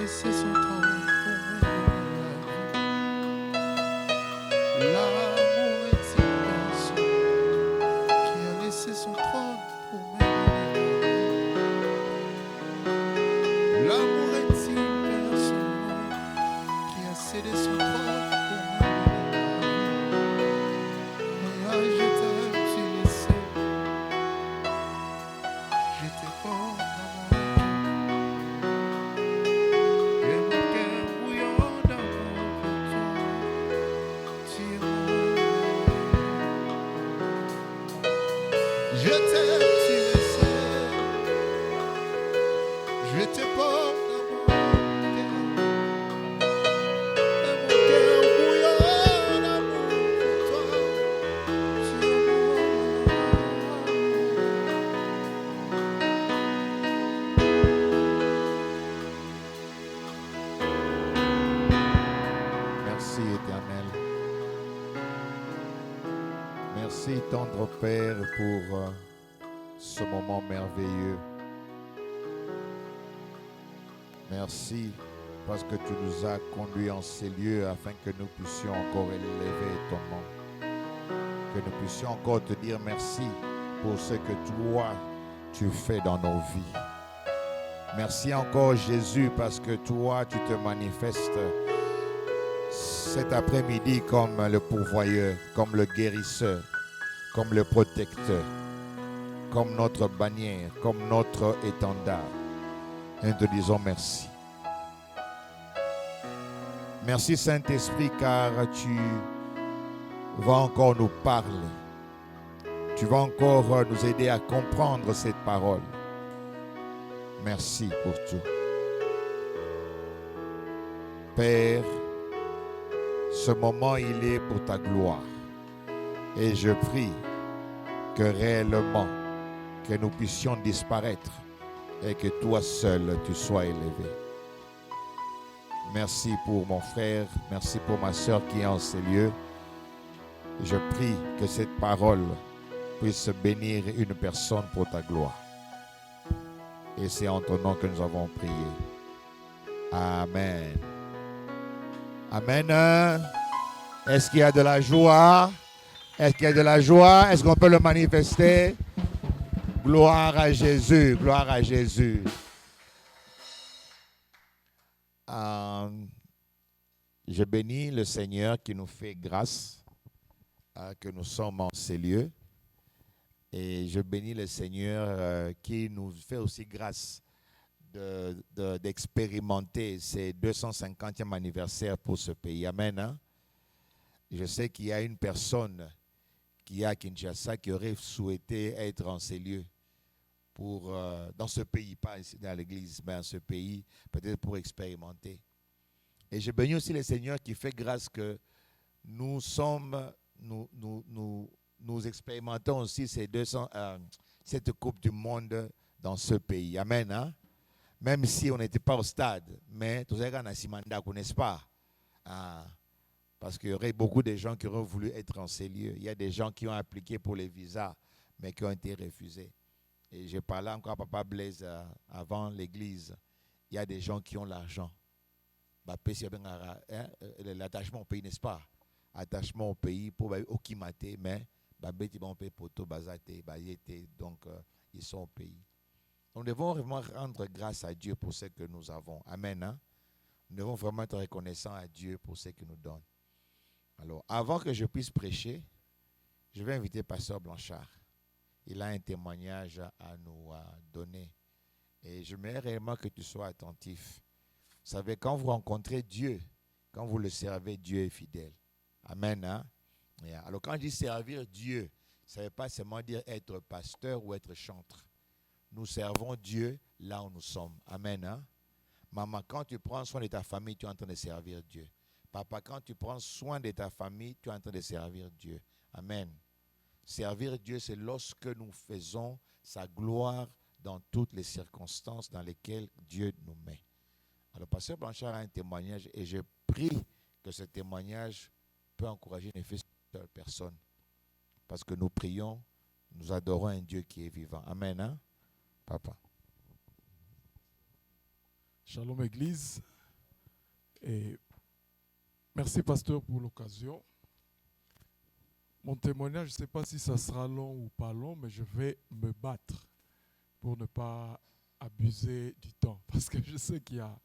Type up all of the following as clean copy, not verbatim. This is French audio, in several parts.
laissé son temps pour mener la vie. L'amour est si personne qui a laissé son trône pour mener la vie. L'amour est si personne qui a cédé son trône pour mener la vie. Merci, tendre Père, pour ce moment merveilleux. Merci parce que tu nous as conduits en ces lieux afin que nous puissions encore élever ton nom. Que nous puissions encore te dire merci pour ce que toi, tu fais dans nos vies. Merci encore Jésus parce que toi, tu te manifestes cet après-midi comme le pourvoyeur, comme le guérisseur, comme le protecteur, comme notre bannière, comme notre étendard. Et nous te disons merci. Merci Saint-Esprit car tu vas encore nous parler. Tu vas encore nous aider à comprendre cette parole. Merci pour tout. Père, ce moment il est pour ta gloire. Et je prie que réellement, que nous puissions disparaître et que toi seul tu sois élevé. Merci pour mon frère, merci pour ma soeur qui est en ces lieux. Je prie que cette parole puisse bénir une personne pour ta gloire. Et c'est en ton nom que nous avons prié. Amen. Amen. Est-ce qu'il y a de la joie? Est-ce qu'il y a de la joie? Est-ce qu'on peut le manifester? Gloire à Jésus, gloire à Jésus. Je bénis le Seigneur qui nous fait grâce, que nous sommes en ces lieux. Et je bénis le Seigneur qui nous fait aussi grâce d'expérimenter ces 250e anniversaire pour ce pays. Amen. Hein? Je sais qu'il y a une personne qui est à Kinshasa qui aurait souhaité être en ces lieux dans ce pays, pas ici dans l'église, mais dans ce pays, peut-être pour expérimenter. Et je bénis aussi le Seigneur qui fait grâce que nous expérimentons aussi cette Coupe du Monde dans ce pays. Amen. Hein? Même si on n'était pas au stade, mais tous les gens n'est-ce pas? Parce qu'il y aurait beaucoup de gens qui auraient voulu être en ces lieux. Il y a des gens qui ont appliqué pour les visas, mais qui ont été refusés. Et je parlais encore à Papa Blaise avant l'église. Il y a des gens qui ont l'argent. L'attachement au pays, n'est-ce pas? Attachement au pays pour okimater, mais donc ils sont au pays. Nous devons vraiment rendre grâce à Dieu pour ce que nous avons. Amen. Hein? Nous devons vraiment être reconnaissants à Dieu pour ce qu'il nous donne. Alors, avant que je puisse prêcher, je vais inviter Pasteur Blanchard. Il a un témoignage à nous donner. Et je mets réellement que tu sois attentif. Vous savez, quand vous rencontrez Dieu, quand vous le servez, Dieu est fidèle. Amen. Hein? Alors, quand je dis servir Dieu, ça ne veut pas seulement dire être pasteur ou être chantre. Nous servons Dieu là où nous sommes. Amen. Hein? Maman, quand tu prends soin de ta famille, tu es en train de servir Dieu. Papa, quand tu prends soin de ta famille, tu es en train de servir Dieu. Amen. Servir Dieu, c'est lorsque nous faisons sa gloire dans toutes les circonstances dans lesquelles Dieu nous met. Alors, Pasteur Blanchard a un témoignage et je prie que ce témoignage peut encourager une seule personne. Parce que nous prions, nous adorons un Dieu qui est vivant. Amen. Hein? Papa. Shalom Église. Et merci, pasteur, pour l'occasion. Mon témoignage, je ne sais pas si ça sera long ou pas long, mais je vais me battre pour ne pas abuser du temps, parce que je sais qu'il y a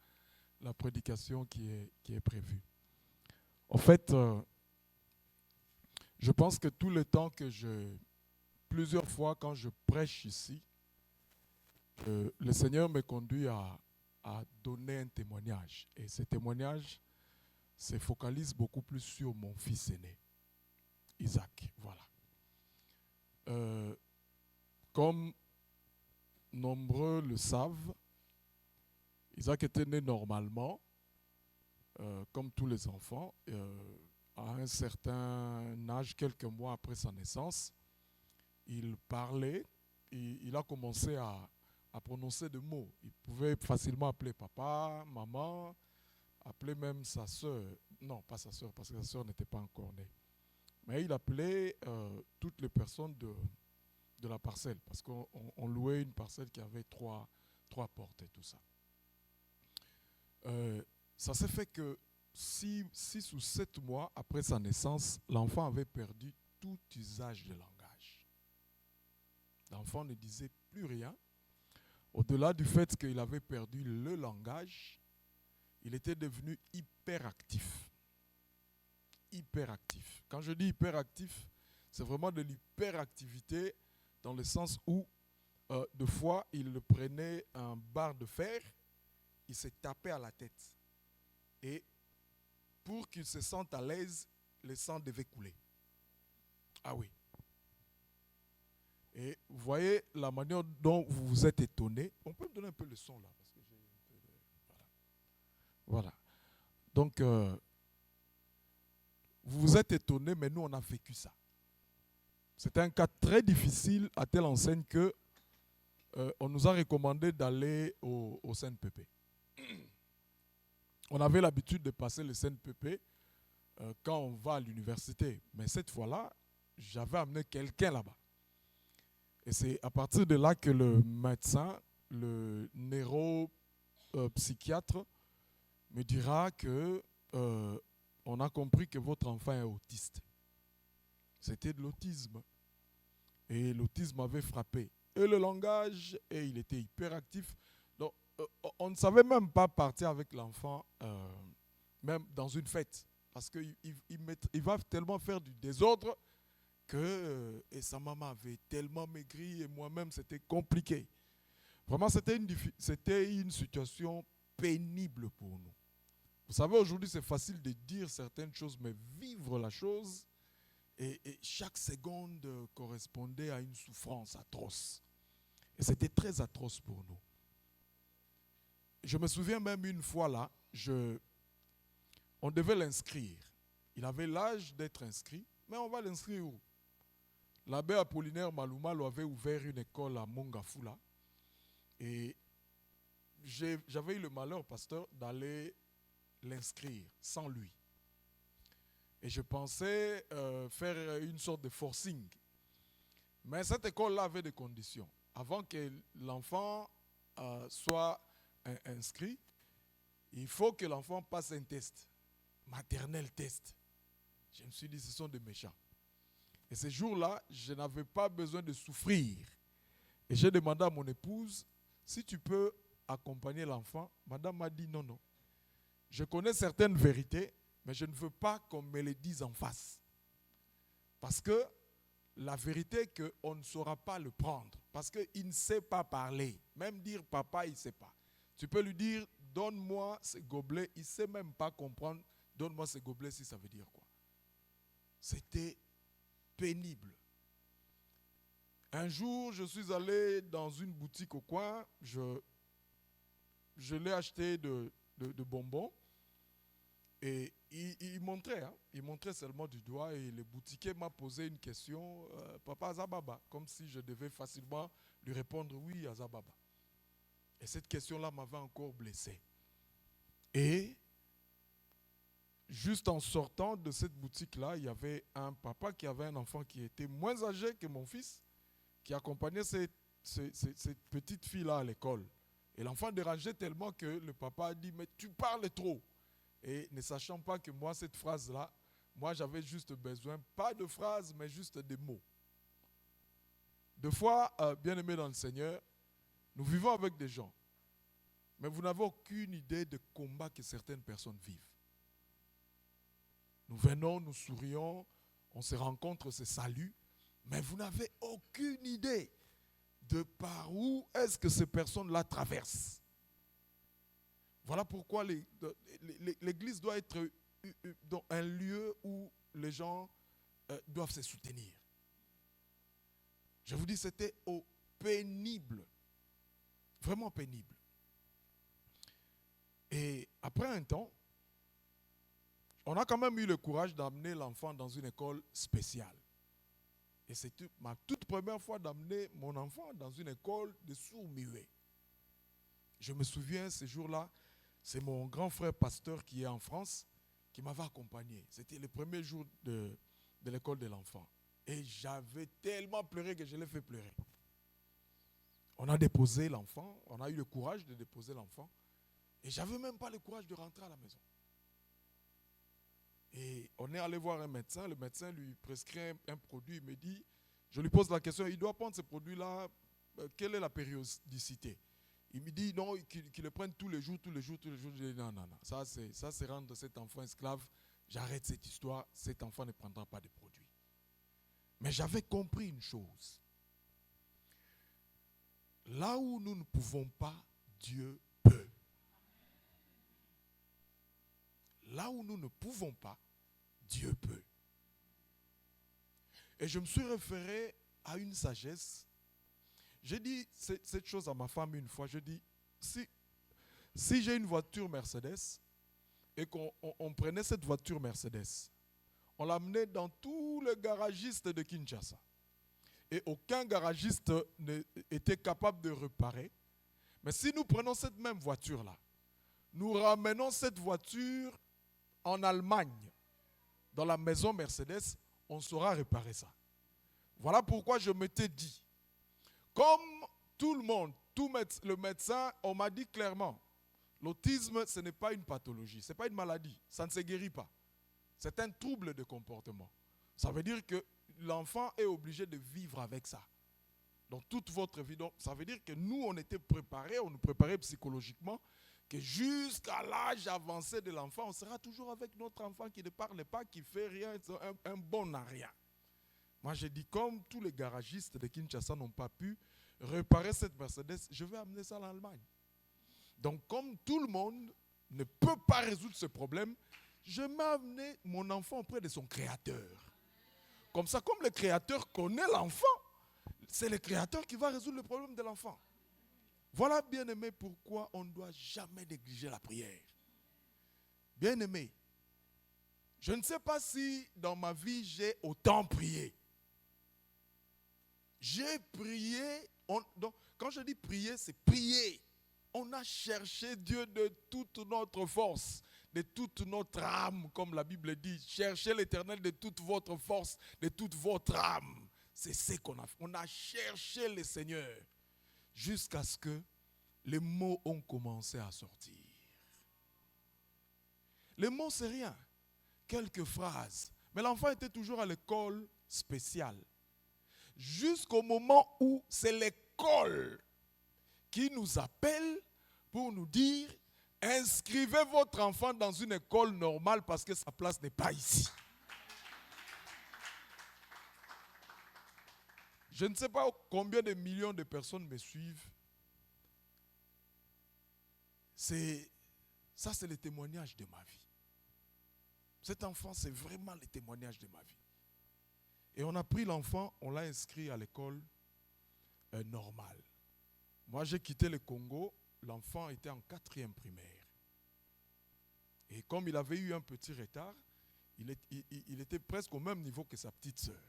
la prédication qui est prévue. En fait, je pense que tout le temps plusieurs fois quand je prêche ici, le Seigneur me conduit à donner un témoignage. Et ce témoignage se focalise beaucoup plus sur mon fils aîné, Isaac. Voilà. Comme nombreux le savent, Isaac était né normalement, comme tous les enfants, à un certain âge, quelques mois après sa naissance. Il parlait, il a commencé à prononcer des mots. Il pouvait facilement appeler papa, maman, appeler même sa soeur. Non, pas sa soeur, parce que sa soeur n'était pas encore née. Mais il appelait toutes les personnes de la parcelle, parce qu'on louait une parcelle qui avait trois portes et tout ça. Ça s'est fait que 6 ou 7 mois après sa naissance, l'enfant avait perdu tout usage de langage. L'enfant ne disait plus rien. Au-delà du fait qu'il avait perdu le langage, il était devenu hyperactif. Hyperactif. Quand je dis hyperactif, c'est vraiment de l'hyperactivité dans le sens où, de fois, il prenait un barre de fer, il se tapait à la tête. Et pour qu'il se sente à l'aise, le sang devait couler. Ah oui. Et vous voyez la manière dont vous vous êtes étonné. On peut me donner un peu le son là, parce que j'ai un peu de... Voilà. Donc, vous vous êtes étonné, mais nous on a vécu ça. C'était un cas très difficile à telle enseigne que on nous a recommandé d'aller au CNPP. On avait l'habitude de passer le CNPP quand on va à l'université. Mais cette fois-là, j'avais amené quelqu'un là-bas. Et c'est à partir de là que le médecin, le neuropsychiatre, me dira que on a compris que votre enfant est autiste. C'était de l'autisme. Et l'autisme avait frappé. Et le langage, et il était hyperactif. Donc, on ne savait même pas partir avec l'enfant, même dans une fête. Parce qu'il va tellement faire du désordre que et sa maman avait tellement maigri et moi-même, c'était compliqué. Vraiment, c'était une situation pénible pour nous. Vous savez, aujourd'hui, c'est facile de dire certaines choses, mais vivre la chose, et chaque seconde correspondait à une souffrance atroce. Et c'était très atroce pour nous. Je me souviens même une fois là, on devait l'inscrire. Il avait l'âge d'être inscrit, mais on va l'inscrire où? L'abbé Apollinaire Malouma avait ouvert une école à Mongafula. Et j'avais eu le malheur, pasteur, d'aller l'inscrire sans lui. Et je pensais faire une sorte de forcing. Mais cette école-là avait des conditions. Avant que l'enfant soit inscrit, il faut que l'enfant passe un test, maternel test. Je me suis dit, ce sont des méchants. Et ce jour-là, je n'avais pas besoin de souffrir. Et j'ai demandé à mon épouse, si tu peux accompagner l'enfant. Madame m'a dit non, non. Je connais certaines vérités, mais je ne veux pas qu'on me les dise en face. Parce que la vérité est qu'on ne saura pas le prendre. Parce qu'il ne sait pas parler. Même dire papa, il ne sait pas. Tu peux lui dire, donne-moi ce gobelet. Il ne sait même pas comprendre, donne-moi ce gobelet, si ça veut dire quoi. C'était pénible. Un jour, je suis allé dans une boutique au coin. Je l'ai acheté de bonbons. Et il montrait, il montrait seulement du doigt et le boutiquier m'a posé une question, papa Azababa, comme si je devais facilement lui répondre oui Azababa. Et cette question-là m'avait encore blessé. Et juste en sortant de cette boutique-là, il y avait un papa qui avait un enfant qui était moins âgé que mon fils, qui accompagnait cette petite fille-là à l'école. Et l'enfant dérangeait tellement que le papa a dit, mais tu parles trop. Et ne sachant pas que moi, cette phrase-là, moi, j'avais juste besoin, pas de phrases, mais juste des mots. Deux fois, bien-aimés dans le Seigneur, nous vivons avec des gens, mais vous n'avez aucune idée de combat que certaines personnes vivent. Nous venons, nous sourions, on se rencontre, on se salue, mais vous n'avez aucune idée de par où est-ce que ces personnes-là traversent. Voilà pourquoi l'Église doit être dans un lieu où les gens doivent se soutenir. Je vous dis, c'était pénible, vraiment pénible. Et après un temps, on a quand même eu le courage d'amener l'enfant dans une école spéciale. Et c'était ma toute première fois d'amener mon enfant dans une école de sourds-muets. Je me souviens, ce jour-là, c'est mon grand frère pasteur qui est en France qui m'avait accompagné. C'était le premier jour de l'école de l'enfant. Et j'avais tellement pleuré que je l'ai fait pleurer. On a déposé l'enfant, on a eu le courage de déposer l'enfant. Et je n'avais même pas le courage de rentrer à la maison. Et on est allé voir un médecin. Le médecin lui prescrit un produit. Il me dit, je lui pose la question, il doit prendre ce produit-là, quelle est la périodicité? Il me dit non, qu'il le prenne tous les jours. Je dis non. Ça c'est rendre cet enfant esclave. J'arrête cette histoire. Cet enfant ne prendra pas de produit. Mais j'avais compris une chose. Là où nous ne pouvons pas, Dieu peut. Là où nous ne pouvons pas, Dieu peut. Et je me suis référé à une sagesse. J'ai dit cette chose à ma femme une fois. Je dis, si j'ai une voiture Mercedes et qu'on prenait cette voiture Mercedes, on l'amenait dans tous les garagistes de Kinshasa. Et aucun garagiste n'était capable de réparer. Mais si nous prenons cette même voiture-là, nous ramenons cette voiture en Allemagne, dans la maison Mercedes, on saura réparer ça. Voilà pourquoi je m'étais dit, comme tout le monde, le médecin, on m'a dit clairement, l'autisme, ce n'est pas une pathologie, ce n'est pas une maladie, ça ne se guérit pas. C'est un trouble de comportement. Ça veut dire que l'enfant est obligé de vivre avec ça. Dans toute votre vie. Donc, ça veut dire que nous, on était préparés, on nous préparait psychologiquement, que jusqu'à l'âge avancé de l'enfant, on sera toujours avec notre enfant qui ne parle pas, qui ne fait rien, un bon à rien. Moi, j'ai dit, comme tous les garagistes de Kinshasa n'ont pas pu réparer cette Mercedes, je vais amener ça en Allemagne. Donc, comme tout le monde ne peut pas résoudre ce problème, je vais amener mon enfant auprès de son créateur. Comme ça, comme le créateur connaît l'enfant, c'est le créateur qui va résoudre le problème de l'enfant. Voilà, bien-aimé, pourquoi on ne doit jamais négliger la prière. Bien-aimé, je ne sais pas si dans ma vie j'ai autant prié. J'ai prié, donc quand je dis prier, c'est prier. On a cherché Dieu de toute notre force, de toute notre âme, comme la Bible dit. Cherchez l'Éternel de toute votre force, de toute votre âme. C'est ce qu'on a fait. On a cherché le Seigneur jusqu'à ce que les mots ont commencé à sortir. Les mots, c'est rien. Quelques phrases. Mais l'enfant était toujours à l'école spéciale. Jusqu'au moment où c'est l'école qui nous appelle pour nous dire « Inscrivez votre enfant dans une école normale parce que sa place n'est pas ici. » Je ne sais pas combien de millions de personnes me suivent. Ça, c'est le témoignage de ma vie. Cet enfant, c'est vraiment le témoignage de ma vie. Et on a pris l'enfant, on l'a inscrit à l'école normale. Moi, j'ai quitté le Congo, l'enfant était en 4e primaire. Et comme il avait eu un petit retard, il était presque au même niveau que sa petite sœur.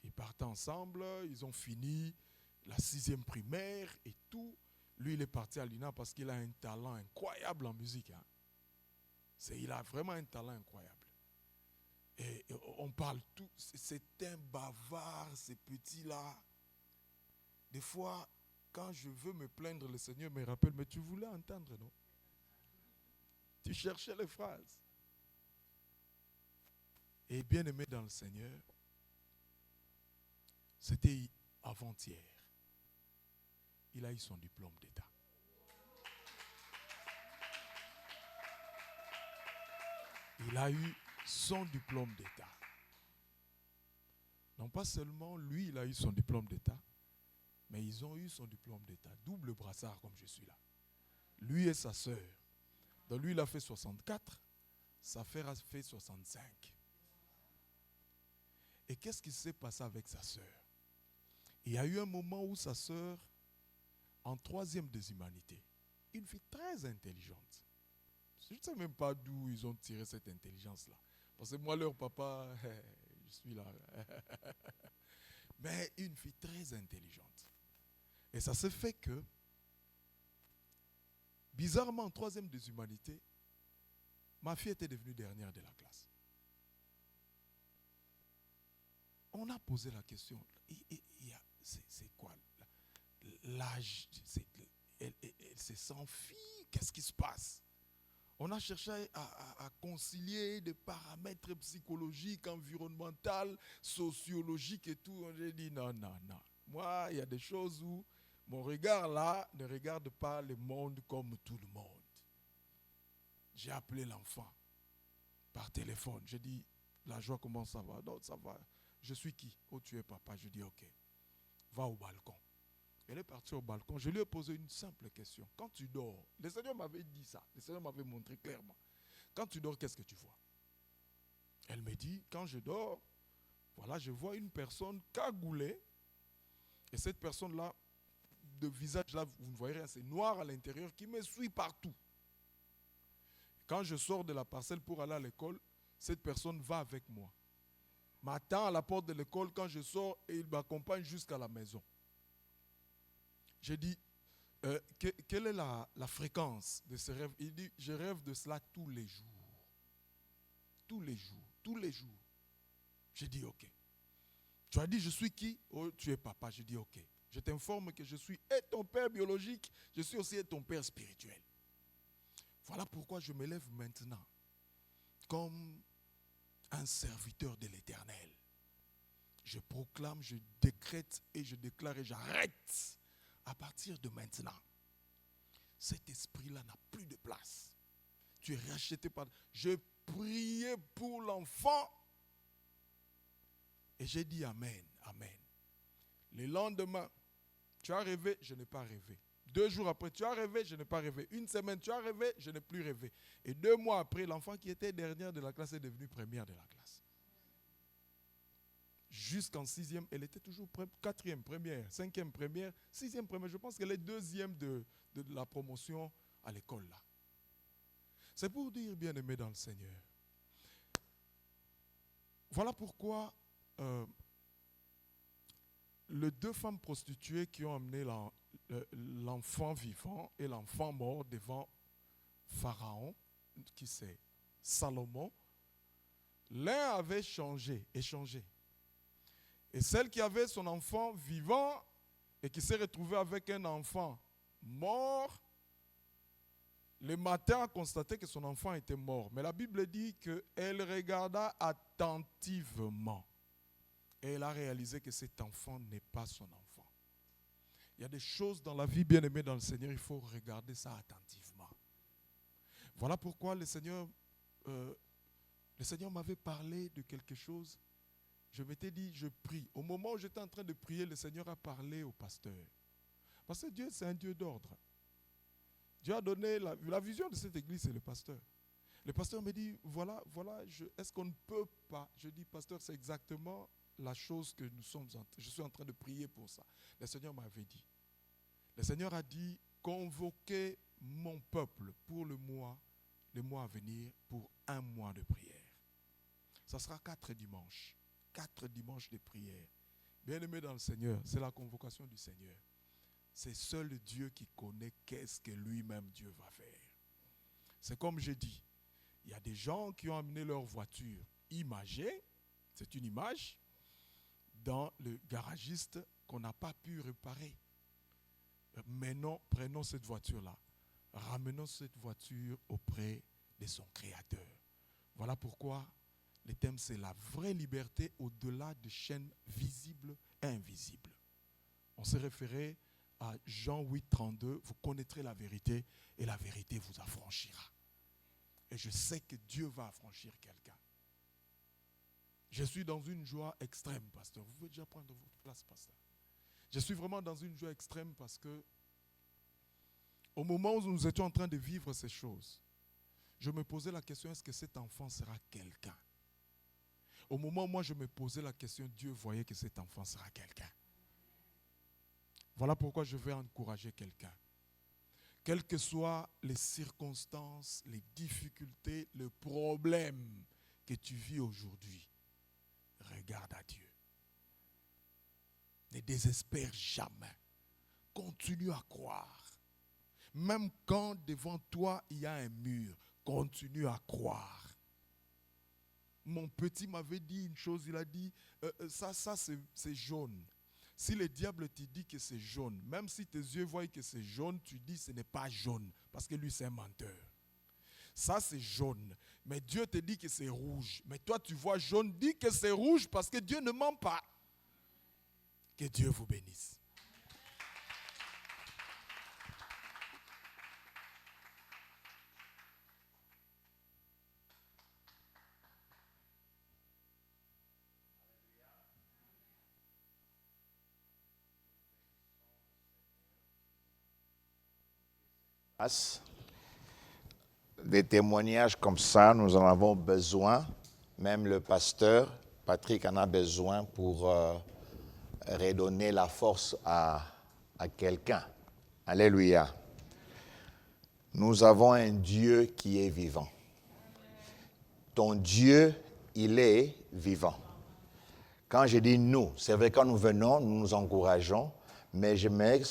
Ils partaient ensemble, ils ont fini la 6e primaire et tout. Lui, il est parti à l'INA parce qu'il a un talent incroyable en musique. Hein. Il a vraiment un talent incroyable. Et on parle tout. C'est un bavard, ces petits-là. Des fois, quand je veux me plaindre, le Seigneur me rappelle, mais tu voulais entendre, non? Tu cherchais les phrases. Et bien aimé dans le Seigneur, c'était avant-hier. Il a eu son diplôme d'État. Il a eu son diplôme d'État. Non pas seulement lui, il a eu son diplôme d'État, mais ils ont eu son diplôme d'État. Double brassard comme je suis là. Lui et sa sœur. Donc lui, il a fait 64, sa sœur a fait 65. Et qu'est-ce qui s'est passé avec sa sœur? Il y a eu un moment où sa sœur, en 3e des humanités, une fille très intelligente. Je ne sais même pas d'où ils ont tiré cette intelligence-là. Parce que moi, leur papa, je suis là. Mais une fille très intelligente. Et ça se fait que, bizarrement, en 3e des humanités, ma fille était devenue dernière de la classe. On a posé la question, c'est quoi l'âge? Elle se sent fille, qu'est-ce qui se passe? On a cherché à concilier des paramètres psychologiques, environnementaux, sociologiques et tout. On a dit non. Moi, il y a des choses où mon regard là ne regarde pas le monde comme tout le monde. J'ai appelé l'enfant par téléphone. J'ai dit, la joie, comment ça va? Non, ça va. Je suis qui? Oh, tu es papa. Je dis, ok. Va au balcon. Elle est partie au balcon. Je lui ai posé une simple question. Quand tu dors, le Seigneur m'avait dit ça. Le Seigneur m'avait montré clairement. Quand tu dors, qu'est-ce que tu vois? Elle me dit, quand je dors, voilà, je vois une personne cagoulée. Et cette personne-là, de visage là, vous ne voyez rien, c'est noir à l'intérieur, qui me suit partout. Quand je sors de la parcelle pour aller à l'école, cette personne va avec moi. M'attend à la porte de l'école quand je sors et il m'accompagne jusqu'à la maison. J'ai dit, quelle est la fréquence de ce rêve? Il dit, je rêve de cela tous les jours. Tous les jours. J'ai dit, ok. Tu as dit, je suis qui? Oh, tu es papa. J'ai dit, ok. Je t'informe que je suis et ton père biologique, je suis aussi et ton père spirituel. Voilà pourquoi je me lève maintenant comme un serviteur de l'Éternel. Je proclame, je décrète et je déclare et j'arrête. À partir de maintenant, cet esprit-là n'a plus de place. Tu es racheté par... Je priais pour l'enfant et j'ai dit Amen, Amen. Le lendemain, tu as rêvé, je n'ai pas rêvé. 2 jours après, tu as rêvé, je n'ai pas rêvé. 1 semaine, tu as rêvé, je n'ai plus rêvé. Et 2 mois après, l'enfant qui était dernière de la classe est devenu première de la classe. Jusqu'en 6e, elle était toujours 4e première, 5e première, 6e première. Je pense qu'elle est 2e de la promotion à l'école là. C'est pour dire, bien aimé dans le Seigneur. Voilà pourquoi les 2 femmes prostituées qui ont amené l'enfant vivant et l'enfant mort devant Pharaon, qui c'est Salomon, l'un avait échangé. Et celle qui avait son enfant vivant et qui s'est retrouvée avec un enfant mort, le matin a constaté que son enfant était mort. Mais la Bible dit qu'elle regarda attentivement. Et elle a réalisé que cet enfant n'est pas son enfant. Il y a des choses dans la vie, bien aimée dans le Seigneur, il faut regarder ça attentivement. Voilà pourquoi le Seigneur m'avait parlé de quelque chose. Je m'étais dit, je prie. Au moment où j'étais en train de prier, le Seigneur a parlé au pasteur. Parce que Dieu, c'est un Dieu d'ordre. Dieu a donné la vision de cette église, c'est le pasteur. Le pasteur me dit, voilà, est-ce qu'on ne peut pas? Je dis, pasteur, c'est exactement la chose que je suis en train de prier pour ça. Le Seigneur m'avait dit. Le Seigneur a dit, convoquez mon peuple pour le mois à venir, pour 1 mois de prière. Ça sera 4 dimanches. 4 dimanches de prière. Bien-aimé dans le Seigneur, c'est la convocation du Seigneur. C'est seul Dieu qui connaît qu'est-ce que lui-même Dieu va faire. C'est comme j'ai dit, il y a des gens qui ont amené leur voiture imagée, c'est une image, dans le garagiste qu'on n'a pas pu réparer. Maintenant, prenons cette voiture-là, ramenons cette voiture auprès de son Créateur. Voilà pourquoi le thème, c'est la vraie liberté au-delà des chaînes visibles et invisibles. On s'est référé à Jean 8, 32. Vous connaîtrez la vérité et la vérité vous affranchira. Et je sais que Dieu va affranchir quelqu'un. Je suis dans une joie extrême, pasteur. Vous pouvez déjà prendre votre place, pasteur. Je suis vraiment dans une joie extrême parce que au moment où nous étions en train de vivre ces choses, je me posais la question, est-ce que cet enfant sera quelqu'un? Au moment où moi je me posais la question, Dieu voyait que cet enfant sera quelqu'un. Voilà pourquoi je vais encourager quelqu'un. Quelles que soient les circonstances, les difficultés, les problèmes que tu vis aujourd'hui, regarde à Dieu. Ne désespère jamais. Continue à croire. Même quand devant toi il y a un mur, continue à croire. Mon petit m'avait dit une chose, il a dit, ça c'est jaune. Si le diable te dit que c'est jaune, même si tes yeux voient que c'est jaune, tu dis ce n'est pas jaune, parce que lui c'est un menteur. Ça c'est jaune, mais Dieu te dit que c'est rouge. Mais toi tu vois jaune, dis que c'est rouge parce que Dieu ne ment pas. Que Dieu vous bénisse. Des témoignages comme ça, nous en avons besoin. Même le pasteur, Patrick, en a besoin pour redonner la force à quelqu'un. Alléluia. Nous avons un Dieu qui est vivant. Ton Dieu, il est vivant. Quand je dis nous, c'est vrai, quand nous venons, nous nous encourageons, mais j'aimerais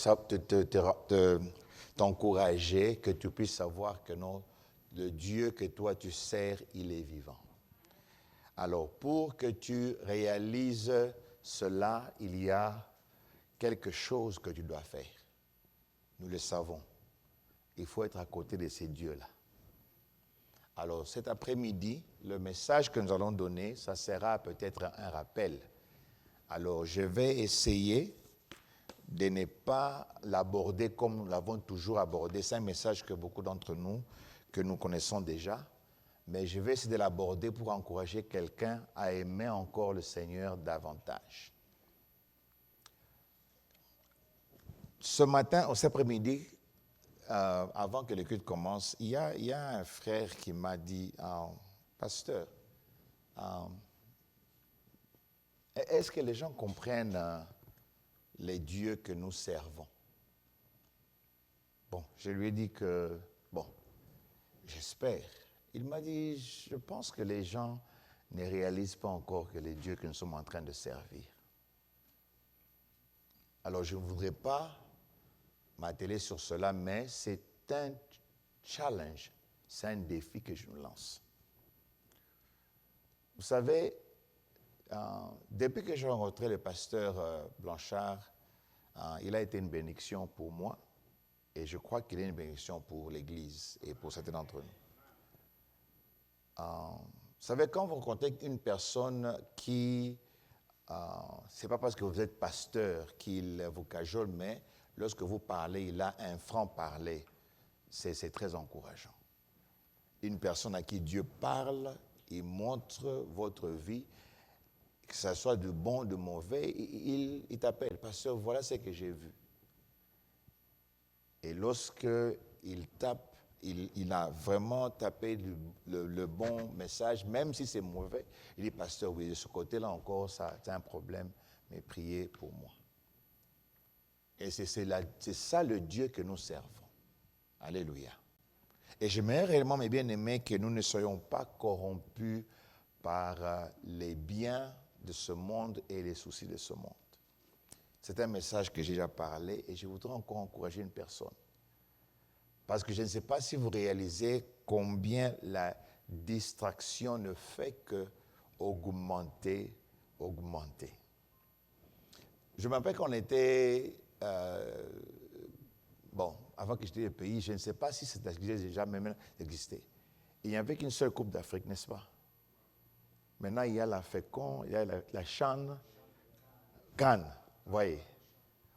t'encourager, que tu puisses savoir que non, le Dieu que toi tu sers, il est vivant. Alors, pour que tu réalises cela, il y a quelque chose que tu dois faire. Nous le savons. Il faut être à côté de ces dieux-là. Alors, cet après-midi, le message que nous allons donner, ça sera peut-être un rappel. Alors, je vais essayer de ne pas l'aborder comme nous l'avons toujours abordé. C'est un message que beaucoup d'entre nous, que nous connaissons déjà, mais je vais essayer de l'aborder pour encourager quelqu'un à aimer encore le Seigneur davantage. Ce matin, cet après-midi, avant que le culte commence, il y a un frère qui m'a dit, pasteur, est-ce que les gens comprennent les dieux que nous servons? Bon, je lui ai dit que, bon, j'espère. Il m'a dit, je pense que les gens ne réalisent pas encore que les dieux que nous sommes en train de servir. Alors, je ne voudrais pas m'atteler sur cela, mais c'est un challenge, c'est un défi que je nous lance. Vous savez, depuis que j'ai rencontré le pasteur Blanchard, il a été une bénédiction pour moi et je crois qu'il est une bénédiction pour l'Église et pour certains d'entre nous. Vous savez, quand vous rencontrez une personne qui, ce n'est pas parce que vous êtes pasteur qu'il vous cajole, mais lorsque vous parlez, il a un franc-parler, c'est très encourageant. Une personne à qui Dieu parle, il montre votre vie, que ce soit de bon, de mauvais, il t'appelle, pasteur, voilà ce que j'ai vu. Et lorsque il tape, il a vraiment tapé le bon message, même si c'est mauvais, il dit, pasteur, oui, de ce côté-là encore, c'est un problème, mais priez pour moi. Et c'est ça le Dieu que nous servons. Alléluia. Et j'aimerais réellement, mes bien-aimés, que nous ne soyons pas corrompus par les biens de ce monde et les soucis de ce monde. C'est un message que j'ai déjà parlé et je voudrais encore encourager une personne. Parce que je ne sais pas si vous réalisez combien la distraction ne fait que augmenter. Je me rappelle qu'on était, avant que j'étais au pays, je ne sais pas si ça existait déjà, mais maintenant, ça existait. Il n'y avait qu'une seule Coupe d'Afrique, n'est-ce pas? Maintenant, il y a la Fécon, il y a la CHAN, Cannes, vous voyez.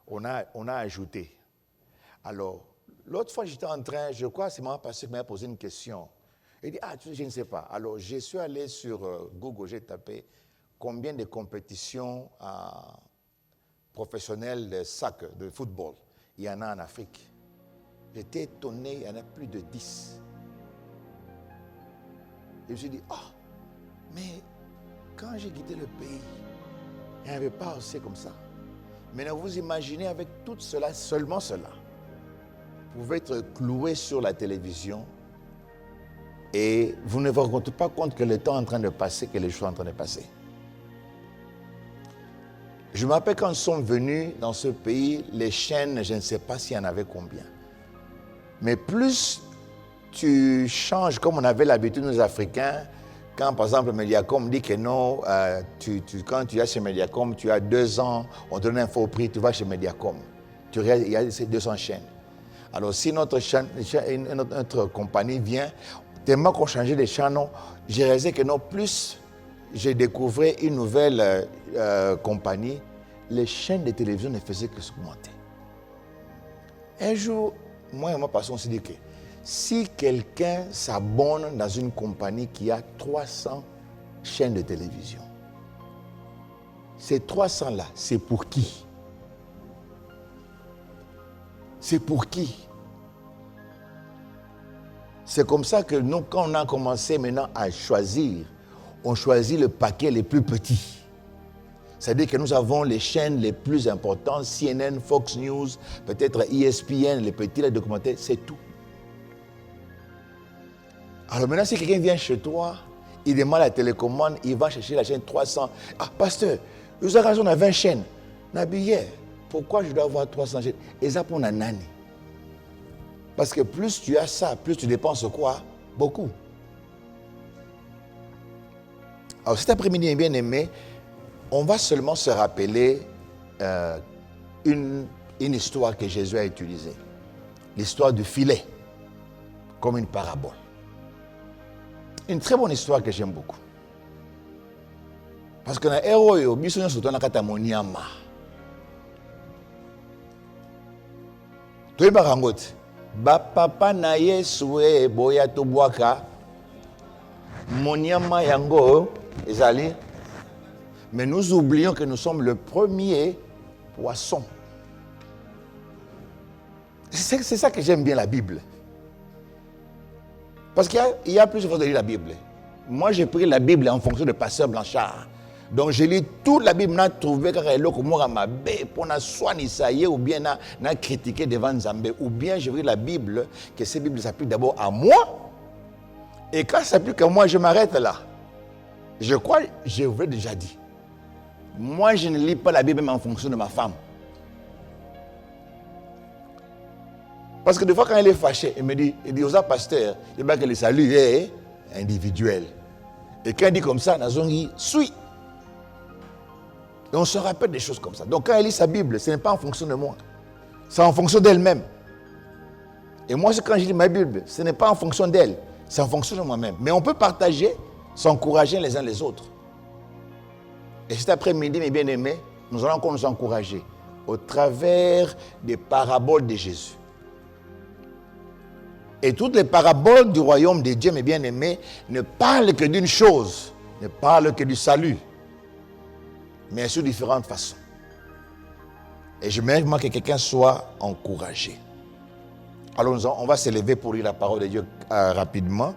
On a ajouté. Alors, l'autre fois, j'étais en train, je crois, c'est moi parce qu'il m'a posé une question. Il dit, je ne sais pas. Alors, je suis allé sur Google, j'ai tapé combien de compétitions professionnelles de soccer, de football, il y en a en Afrique. J'étais étonné, il y en a plus de 10. Et je me suis dit, mais quand j'ai quitté le pays, il n'y avait pas assez comme ça. Maintenant, vous imaginez avec tout cela, seulement cela, vous pouvez être cloué sur la télévision et vous ne vous rendez pas compte que le temps est en train de passer, que les choses sont en train de passer. Je me rappelle quand nous sommes venus dans ce pays, les chaînes, je ne sais pas s'il y en avait combien. Mais plus tu changes, comme on avait l'habitude, nous Africains, quand par exemple Mediacom dit que non, quand tu es chez Mediacom, tu as 2 ans, on te donne un faux prix, tu vas chez Mediacom. Il y a ces 200 chaînes. Alors si notre compagnie vient, tellement qu'on changeait les chaînes, j'ai réalisé que non, plus j'ai découvert une nouvelle compagnie, les chaînes de télévision ne faisaient que s'augmenter. Un jour, moi et ma passion, on s'est dit que si quelqu'un s'abonne dans une compagnie qui a 300 chaînes de télévision, ces 300-là, c'est pour qui? C'est pour qui? C'est comme ça que nous, quand on a commencé maintenant à choisir, on choisit le paquet les plus petits. C'est-à-dire que nous avons les chaînes les plus importantes, CNN, Fox News, peut-être ESPN, les petits, les documentaires, c'est tout. Alors maintenant, si quelqu'un vient chez toi, il demande la télécommande, il va chercher la chaîne 300. Ah, pasteur, vous avez raison, on a 20 chaînes. Nabiye, pourquoi je dois avoir 300 chaînes? Et ça pour Nanani. Parce que plus tu as ça, plus tu dépenses quoi? Beaucoup. Alors cet après-midi, bien aimé, on va seulement se rappeler une histoire que Jésus a utilisée. L'histoire du filet, comme une parabole. Une très bonne histoire que j'aime beaucoup. Parce que dans héros, il y a surtout dans Katamoniama. Tu es barangote. Ba papa na Yesu boya to boaka. Moniama yango ezali. Mais nous oublions que nous sommes le premier poisson. C'est ça que j'aime bien la Bible. Parce qu'il y a plusieurs façons de lire la Bible. Moi, j'ai pris la Bible en fonction de Pasteur Blanchard. Donc, je lis toute la Bible, je trouvé que pour soigner ou bien critiquer devant Nzambé. Ou bien je lis la Bible, que cette Bible s'applique d'abord à moi. Et quand ça s'applique à moi, je m'arrête là. Je crois, je vous l'ai déjà dit. Moi, je ne lis pas la Bible même en fonction de ma femme. Parce que des fois, quand elle est fâchée, elle me dit, aux pasteur, il va que le salut est individuel. Et quand elle dit comme ça, Nazongi suit. Et on se rappelle des choses comme ça. Donc quand elle lit sa Bible, ce n'est pas en fonction de moi. C'est en fonction d'elle-même. Et moi, quand je lis ma Bible, ce n'est pas en fonction d'elle. C'est en fonction de moi-même. Mais on peut partager, s'encourager les uns les autres. Et cet après-midi, mes bien-aimés, nous allons encore nous encourager au travers des paraboles de Jésus. Et toutes les paraboles du royaume de Dieu, mes bien-aimés, ne parlent que d'une chose, ne parlent que du salut, mais sous différentes façons. Et je mérite que quelqu'un soit encouragé. Alors on va se lever pour lire la parole de Dieu rapidement.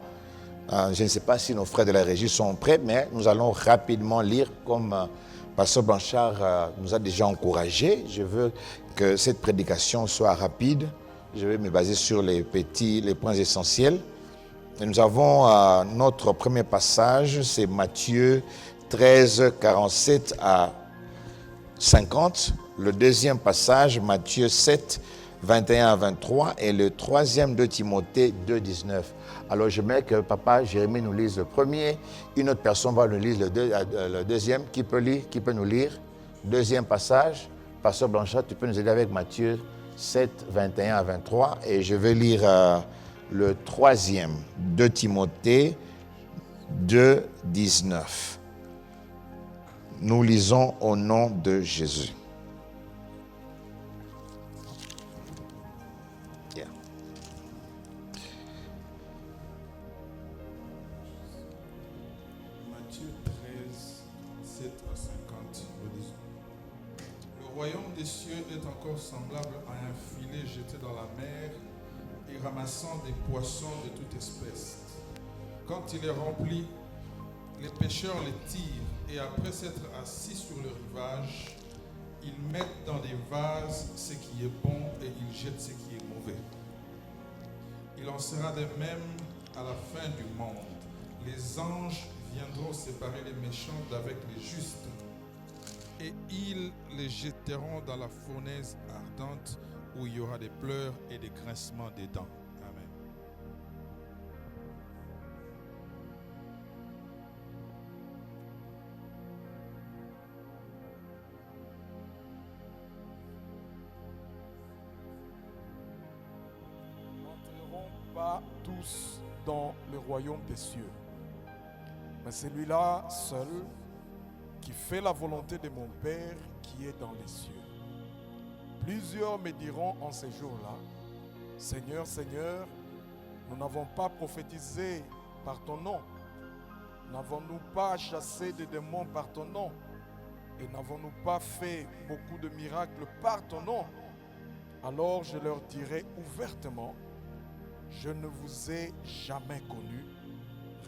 Je ne sais pas si nos frères de la régie sont prêts, mais nous allons rapidement lire comme Pasteur Blanchard nous a déjà encouragés. Je veux que cette prédication soit rapide. Je vais me baser sur les points essentiels. Et nous avons notre premier passage, c'est Matthieu 13, 47 à 50. Le deuxième passage, Matthieu 7, 21 à 23. Et le troisième de Timothée 2, 19. Alors j'aimerais que papa Jérémie nous lise le premier. Une autre personne va nous lire le deuxième. Qui peut nous lire? Deuxième passage. Pasteur Blanchard, tu peux nous aider avec Matthieu 7, 21 à 23, et je vais lire le troisième 2 Timothée 2, 19. Nous lisons au nom de Jésus. Yeah. Matthieu 13, 7 à 50, nous lisons. Le royaume des cieux est encore semblable à un filet jeté dans la mer et ramassant des poissons de toute espèce. Quand il est rempli, les pêcheurs les tirent et après s'être assis sur le rivage, ils mettent dans des vases ce qui est bon et ils jettent ce qui est mauvais. Il en sera de même à la fin du monde. Les anges viendront séparer les méchants d'avec les justes et ils les jetteront dans la fournaise ardente où il y aura des pleurs et des grincements des dents. Amen. N'entreront pas tous dans le royaume des cieux, mais celui-là seul qui fait la volonté de mon Père qui est dans les cieux. Plusieurs me diront en ces jours-là, Seigneur, Seigneur, nous n'avons pas prophétisé par ton nom, n'avons-nous pas chassé des démons par ton nom, et n'avons-nous pas fait beaucoup de miracles par ton nom? Alors je leur dirai ouvertement, je ne vous ai jamais connu,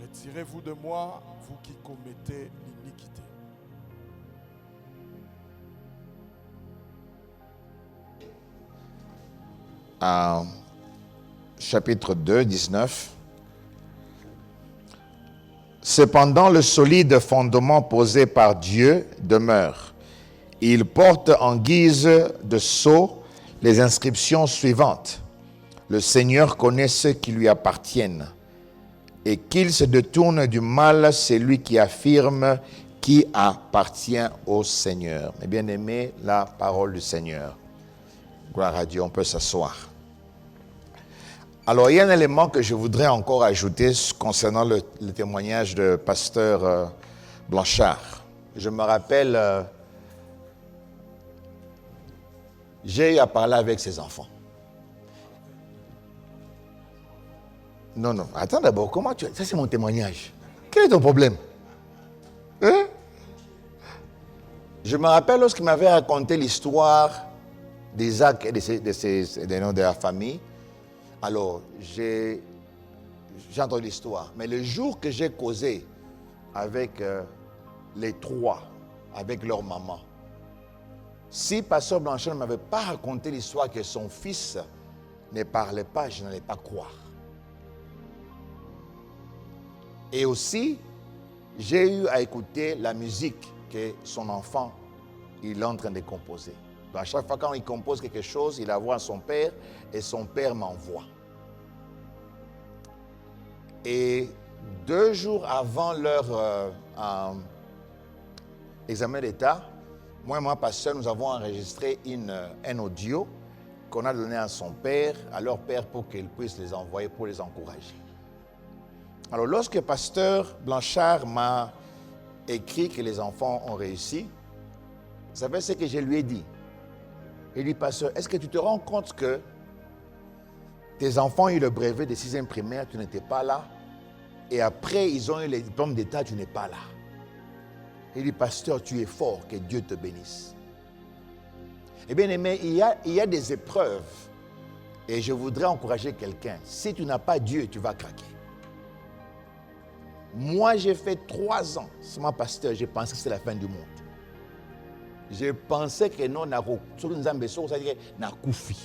retirez-vous de moi, vous qui commettez l'iniquité. Chapitre 2, 19. Cependant, le solide fondement posé par Dieu demeure. Il porte en guise de sceau les inscriptions suivantes. Le Seigneur connaît ceux qui lui appartiennent, et qu'il se détourne du mal, c'est lui qui affirme qui appartient au Seigneur. Mes bien-aimés, la parole du Seigneur. Gloire à Dieu, on peut s'asseoir. Alors, il y a un élément que je voudrais encore ajouter concernant le témoignage de pasteur Blanchard. Je me rappelle, j'ai eu à parler avec ses enfants. Non, attends d'abord, comment tu... Ça, c'est mon témoignage. Quel est ton problème? Hein? Je me rappelle lorsqu'il m'avait raconté l'histoire d'Isaac et de la famille. Alors, j'ai entendu l'histoire. Mais le jour que j'ai causé avec les trois, avec leur maman, si pasteur Blanchard ne m'avait pas raconté l'histoire que son fils ne parlait pas, je n'allais pas croire. Et aussi, j'ai eu à écouter la musique que son enfant, il est en train de composer. Donc à chaque fois quand il compose quelque chose, il envoie à son père et son père m'envoie. Et 2 jours avant leur examen d'état, moi et mon pasteur, nous avons enregistré un audio qu'on a donné à son père, à leur père, pour qu'il puisse les envoyer, pour les encourager. Alors lorsque pasteur Blanchard m'a écrit que les enfants ont réussi, vous savez ce que je lui ai dit? Il dit, pasteur, est-ce que tu te rends compte que tes enfants ont eu le brevet de 6e primaire, tu n'étais pas là, et après ils ont eu les diplômes d'état, tu n'es pas là. Il dit, pasteur, tu es fort, que Dieu te bénisse. Eh bien aimé, il y a des épreuves, et je voudrais encourager quelqu'un. Si tu n'as pas Dieu, tu vas craquer. Moi, j'ai fait 3 ans, c'est mon pasteur, j'ai pensé que c'était la fin du monde. Je pensais que non, c'est-à-dire Nakoufi.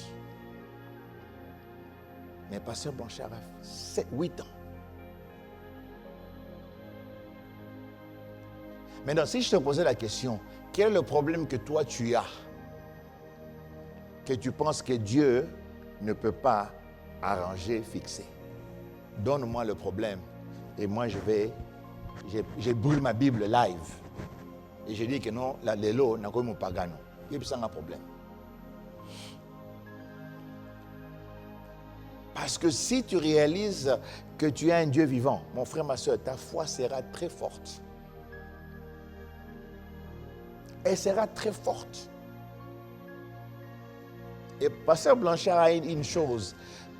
Mais pasteur Blanchard a 8 ans. Maintenant, si je te posais la question, quel est le problème que toi tu as, que tu penses que Dieu ne peut pas arranger, fixer? Donne-moi le problème. Et moi, je brûle ma Bible live. Et je dis que non, la lelo n'a pas mon pagano. Il y a un problème. Parce que si tu réalises que tu es un Dieu vivant, mon frère, ma soeur, ta foi sera très forte. Elle sera très forte. Et Pasteur Blanchard a une chose.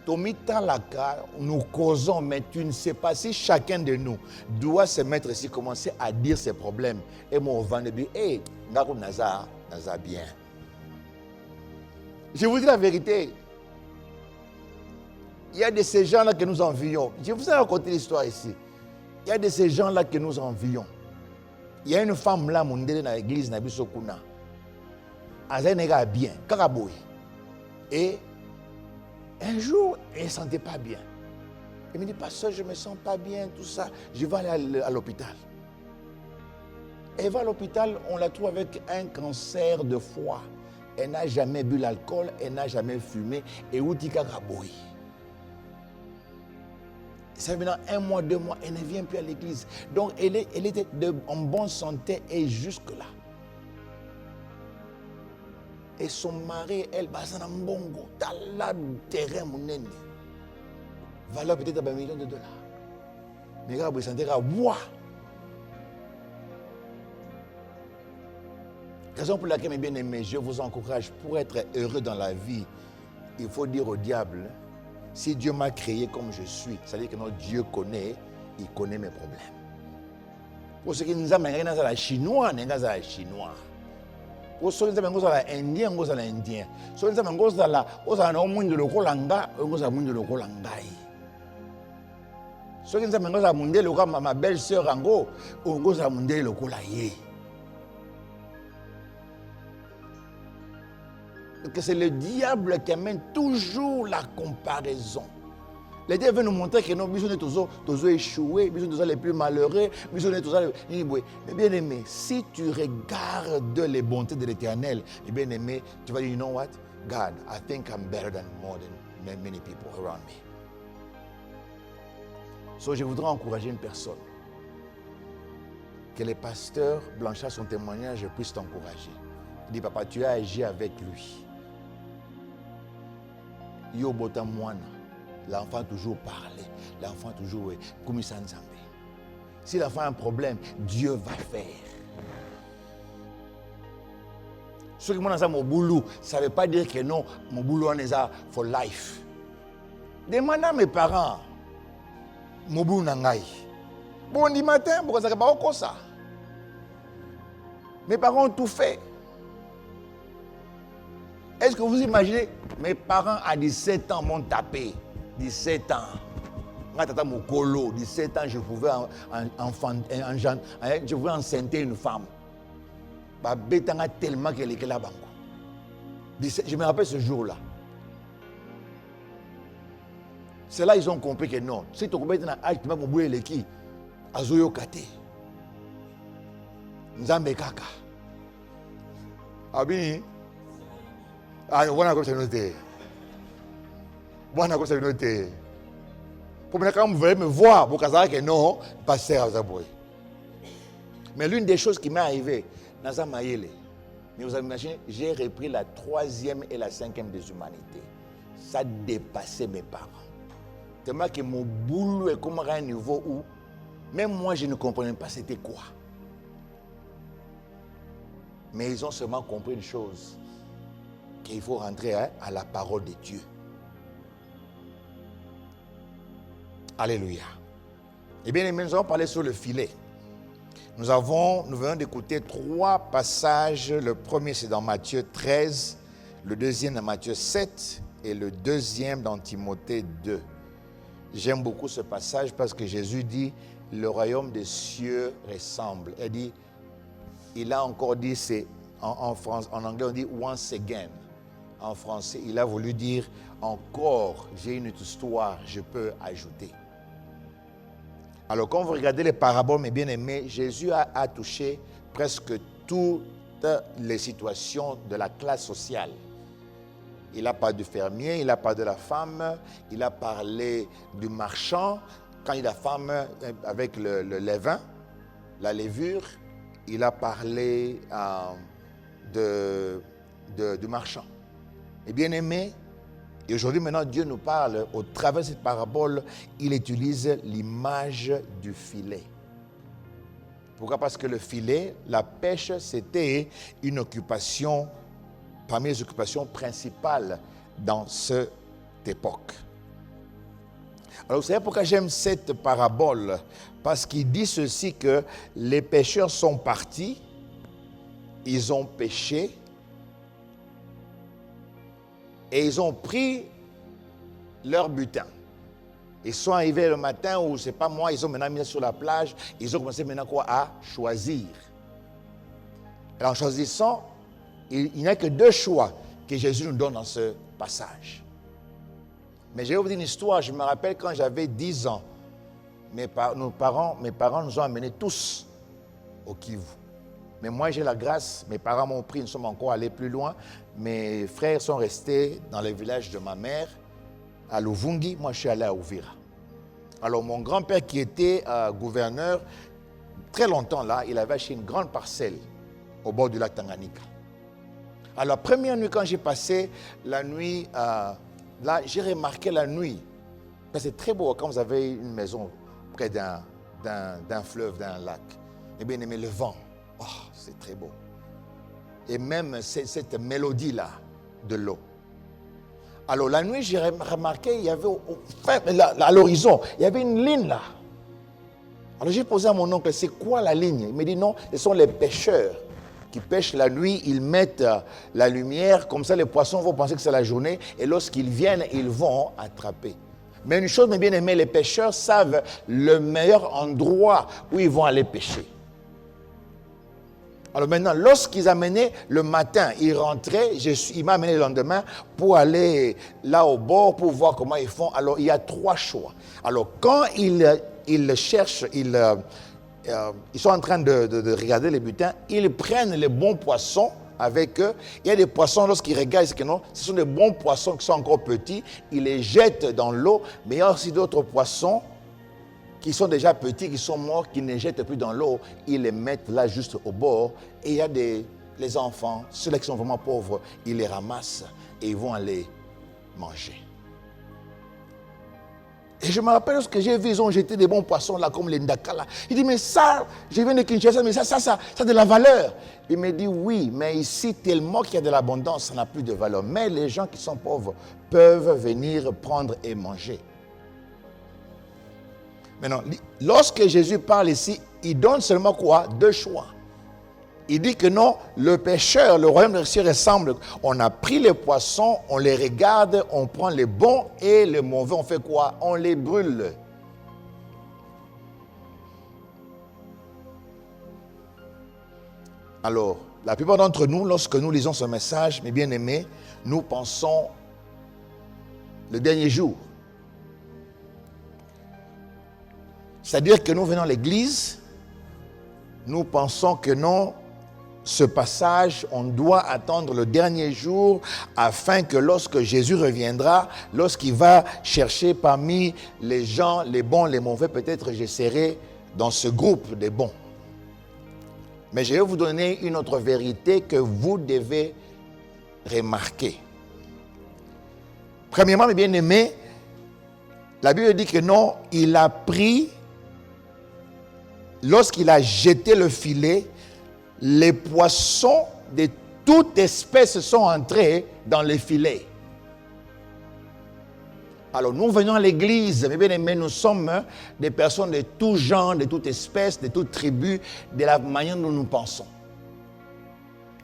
Tomita Laka, nous causons, mais tu ne sais pas si chacun de nous doit se mettre ici, commencer à dire ses problèmes. Et mon vent de dire, hé, Naza bien. Je vous dis la vérité. Il y a de ces gens-là que nous envions. Je vous ai raconté l'histoire ici. Il y a de ces gens-là que nous envions. Il y a une femme là, mon dans l'église, Nabi Sokuna. Elle est bien, Karaboui. Et un jour, elle ne se sentait pas bien. Elle me dit, pasteur, je ne me sens pas bien, tout ça. Je vais aller à l'hôpital. Elle va à l'hôpital, on la trouve avec un cancer de foie. Elle n'a jamais bu l'alcool, elle n'a jamais fumé. Et Outika Karaboui. Ça fait maintenant 1 mois, 2 mois, elle ne vient plus à l'église. Donc, elle était en bonne santé et jusque-là. Et son mari, elle, Basana Mbongo, dans le terrain, mon nene. Valeur peut-être $1 million. Mais regarde, vous sentez, waouh! Raison pour laquelle, mes bien-aimés, je vous encourage, pour être heureux dans la vie, il faut dire au diable, si Dieu m'a créé comme je suis, c'est-à-dire que notre Dieu connaît, il connaît mes problèmes. Pour ceux qui nous ont dit, c'est chinois, c'est chinois. Pour ceux qui nous ont dit, indien, c'est indien. Ceux qui nous ont dit, c'est le kolanga, c'est le kolangai. Ceux qui nous ont dit, ma belle-sœur, c'est le kolaye. Que c'est le diable qui amène toujours la comparaison. Le diable veut nous montrer que nous sommes tous échoués, nous sommes les plus malheureux, nous sommes tous les... Mais bien aimé, si tu regardes les bontés de l'Éternel, bien aimé, tu vas dire, you know what? God, I think I'm better than more than many people around me. So, je voudrais encourager une personne. Que les pasteurs Blanchard, son témoignage, puisse t'encourager. Il dit, papa, tu as agi avec lui. Yo botam moana. L'enfant a toujours parlé. L'enfant a toujours comme ça. Si l'enfant a un problème, Dieu va faire. Ceux qui m'ont dit mon boulot, ça ne veut pas dire que non, mon boulot en est là for life. Demande à mes parents, mon boulot nangai. Bon, dit matin, pourquoi ça ne va pas comme ça? Mes parents ont tout fait. Est-ce que vous imaginez, mes parents à 17 ans m'ont tapé. 17 ans. Quand mon colo, 17 ans, je pouvais enceinter une femme. Tellement qu'elle est là. Je me rappelle ce jour-là. C'est là qu'ils ont compris que non. Si tu as un âge, tu vas me les qui Azoyo Kate. Nzambe Kaka. Abini. Ah, voilà comme ça noté. Voilà comme ça noté. Pour que quand vous voulez me voir, vous savez que non, passer à Zaboy. Mais l'une des choses qui m'est arrivée, Naza Mayele, mais vous imaginez, j'ai repris la 3e et la 5e des humanités. Ça dépassait mes parents. Tellement que mon boulot est comme à un niveau où, même moi, je ne comprenais pas c'était quoi. Mais ils ont seulement compris une chose. Qu'il faut rentrer à la parole de Dieu. Alléluia. Eh bien, nous allons parler sur le filet. Nous venons d'écouter 3 passages. Le premier, c'est dans Matthieu 13. Le deuxième, dans Matthieu 7. Et le deuxième, dans Timothée 2. J'aime beaucoup ce passage parce que Jésus dit, le royaume des cieux ressemble. Il a encore dit, c'est en anglais, on dit once again. En français, il a voulu dire encore, j'ai une histoire, je peux ajouter. Alors, quand vous regardez les paraboles, mes bien-aimés, Jésus a touché presque toutes les situations de la classe sociale. Il a parlé du fermier, il a parlé de la femme, il a parlé du marchand, quand il a la femme avec le levain, la levure, il a parlé du marchand. Et bien aimé, Et aujourd'hui, maintenant, Dieu nous parle, au travers de cette parabole, il utilise l'image du filet. Pourquoi? Parce que le filet, la pêche, c'était une occupation, parmi les occupations principales dans cette époque. Alors, vous savez pourquoi j'aime cette parabole? Parce qu'il dit ceci, que les pêcheurs sont partis, ils ont pêché, et ils ont pris leur butin. Ils sont arrivés le matin, ou c'est pas moi, ils ont maintenant mis sur la plage, ils ont commencé maintenant quoi? À choisir. Alors en choisissant, il n'y a que 2 choix que Jésus nous donne dans ce passage. Mais je vais vous dire une histoire. Je me rappelle quand j'avais 10 ans, mes parents nous ont amenés tous au Kivu. Mais moi j'ai la grâce, mes parents m'ont pris, nous sommes encore allés plus loin. Mes frères sont restés dans le village de ma mère, à Luvungi. Moi je suis allé à Uvira. Alors mon grand-père qui était gouverneur, très longtemps là, il avait acheté une grande parcelle au bord du lac Tanganyika. Alors la première nuit quand j'ai passé la nuit, là j'ai remarqué la nuit. C'est très beau quand vous avez une maison près d'un fleuve, d'un lac. Et bien aimé le vent, oh, c'est très beau. Et même cette mélodie-là de l'eau. Alors la nuit, j'ai remarqué, il y avait à l'horizon, il y avait une ligne là. Alors j'ai posé à mon oncle, c'est quoi la ligne? Il me dit non, ce sont les pêcheurs qui pêchent la nuit, ils mettent la lumière, comme ça les poissons vont penser que c'est la journée, et lorsqu'ils viennent, ils vont attraper. Mais une chose, mes bien-aimés, les pêcheurs savent le meilleur endroit où ils vont aller pêcher. Alors maintenant, lorsqu'ils amenaient le matin, ils rentraient, il m'a amené le lendemain pour aller là au bord pour voir comment ils font. Alors il y a 3 choix. Alors quand ils cherchent, ils sont en train de regarder les butins, ils prennent les bons poissons avec eux. Il y a des poissons, lorsqu'ils regardent, c'est que non, ce sont des bons poissons qui sont encore petits, ils les jettent dans l'eau, mais il y a aussi d'autres poissons qui sont déjà petits, qui sont morts, qui ne jettent plus dans l'eau, ils les mettent là juste au bord. Et il y a les enfants, ceux-là qui sont vraiment pauvres, ils les ramassent et ils vont aller manger. Et je me rappelle lorsque j'ai vu, ils ont jeté des bons poissons là, comme les ndakala. Il dit, mais ça, je viens de Kinshasa, mais ça a de la valeur. Il me dit, oui, mais ici, tellement qu'il y a de l'abondance, ça n'a plus de valeur. Mais les gens qui sont pauvres peuvent venir prendre et manger. Maintenant, lorsque Jésus parle ici, il donne seulement quoi? 2 choix. Il dit que non, le pécheur, le royaume des cieux ressemble. On a pris les poissons, on les regarde, on prend les bons et les mauvais, on fait quoi? On les brûle. Alors, la plupart d'entre nous, lorsque nous lisons ce message, mes bien-aimés, nous pensons le dernier jour. C'est-à-dire que nous venons à l'église, nous pensons que non, ce passage, on doit attendre le dernier jour afin que lorsque Jésus reviendra, lorsqu'il va chercher parmi les gens, les bons, les mauvais, peut-être je serai dans ce groupe des bons. Mais je vais vous donner une autre vérité que vous devez remarquer. Premièrement, mes bien-aimés, la Bible dit que non, il a pris, lorsqu'il a jeté le filet, les poissons de toute espèce sont entrés dans le filet. Alors nous venons à l'église, mes bien-aimés, nous sommes des personnes de tout genre, de toute espèce, de toute tribu, de la manière dont nous pensons.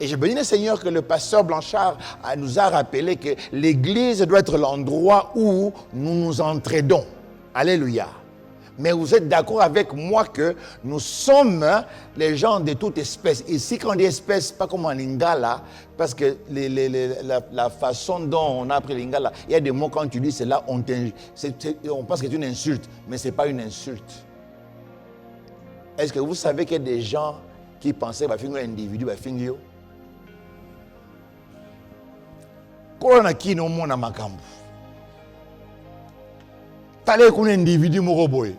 Et je bénis le Seigneur que le pasteur Blanchard nous a rappelé que l'église doit être l'endroit où nous nous entraidons. Alléluia. Mais vous êtes d'accord avec moi que nous sommes les gens de toute espèce. Ici, quand on dit espèce, pas comme en lingala, parce que la façon dont on a appris lingala, il y a des mots quand tu dis cela, on pense que c'est une insulte, mais ce n'est pas une insulte. Est-ce que vous savez qu'il y a des gens qui pensaient que un individu va finir? Corona qui nous montre makambu. Fallait qu'on ait un individu moroboy.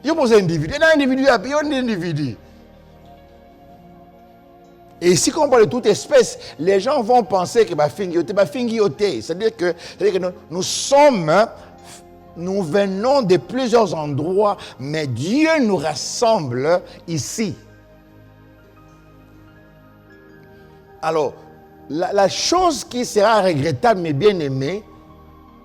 Il y a un individu. Il y a un individu. Il y a un individu. Et ici, quand on parle de toute espèce, les gens vont penser que c'est-à-dire que nous venons de plusieurs endroits, mais Dieu nous rassemble ici. Alors, la chose qui sera regrettable, mes bien-aimés,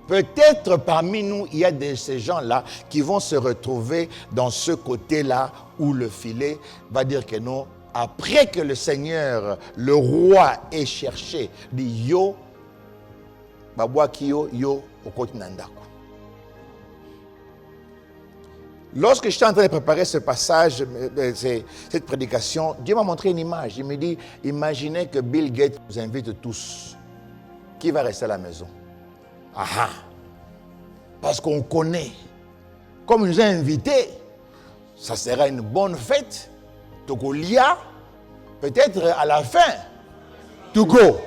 peut-être parmi nous, il y a ces gens-là qui vont se retrouver dans ce côté-là où le filet va dire que non. Après que le Seigneur, le roi, ait cherché, dit yo, babwakiyo, yo, okotinandako. Lorsque j'étais en train de préparer ce passage, cette prédication, Dieu m'a montré une image. Il me dit, imaginez que Bill Gates nous invite tous. Qui va rester à la maison? Ah, parce qu'on connaît. Comme il nous a invités, ça sera une bonne fête. Togolia, peut-être à la fin, to go.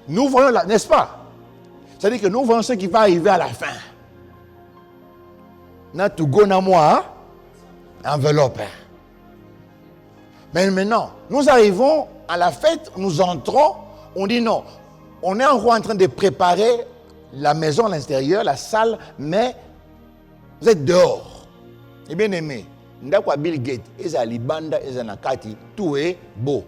Nous voyons là, n'est-ce pas? C'est-à-dire que nous voyons ce qui va arriver à la fin. Na to go na moi, enveloppe. Mais maintenant, nous arrivons à la fête, nous entrons, on dit non. On est encore en train de préparer la maison à l'intérieur, la salle, mais vous êtes dehors. Et bien aimé, ndakwa Bill Gates, eza libanda, eza nakati, tout est beau.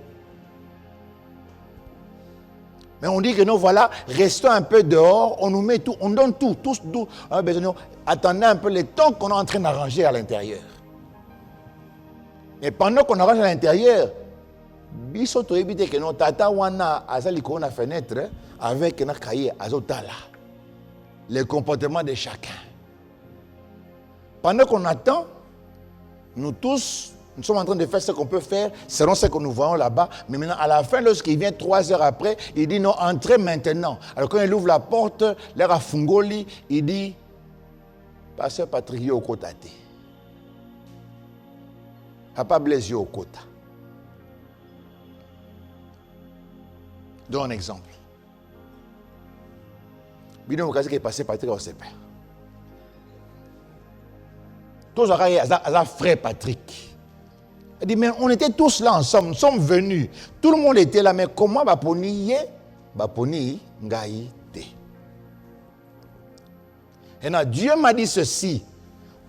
Mais on dit que nous voilà, restons un peu dehors, on nous met tout, on donne tout, tous, attendez un peu le temps qu'on est en train d'arranger à l'intérieur. Et pendant qu'on arrange à l'intérieur, biso to éviter que non tata wana azali ko na fenêtre avec na cahier azotala. Le comportement de chacun. Pendant qu'on attend, nous tous, nous sommes en train de faire ce qu'on peut faire selon ce que nous voyons là-bas. Mais maintenant, à la fin, lorsqu'il vient 3 heures après, il dit non, entrez maintenant. Alors quand il ouvre la porte, l'air à Fungoli, il dit, Pasteur Patrick yo kotate. Papa Blaise yo kota. Donne un exemple. Bino Mokasi qui est passé Patrick au CP. Tous les frère Patrick. Il dit, mais on était tous là ensemble, nous sommes venus. Tout le monde était là, mais comment Baponi Ngaï te. Et là, Dieu m'a dit ceci,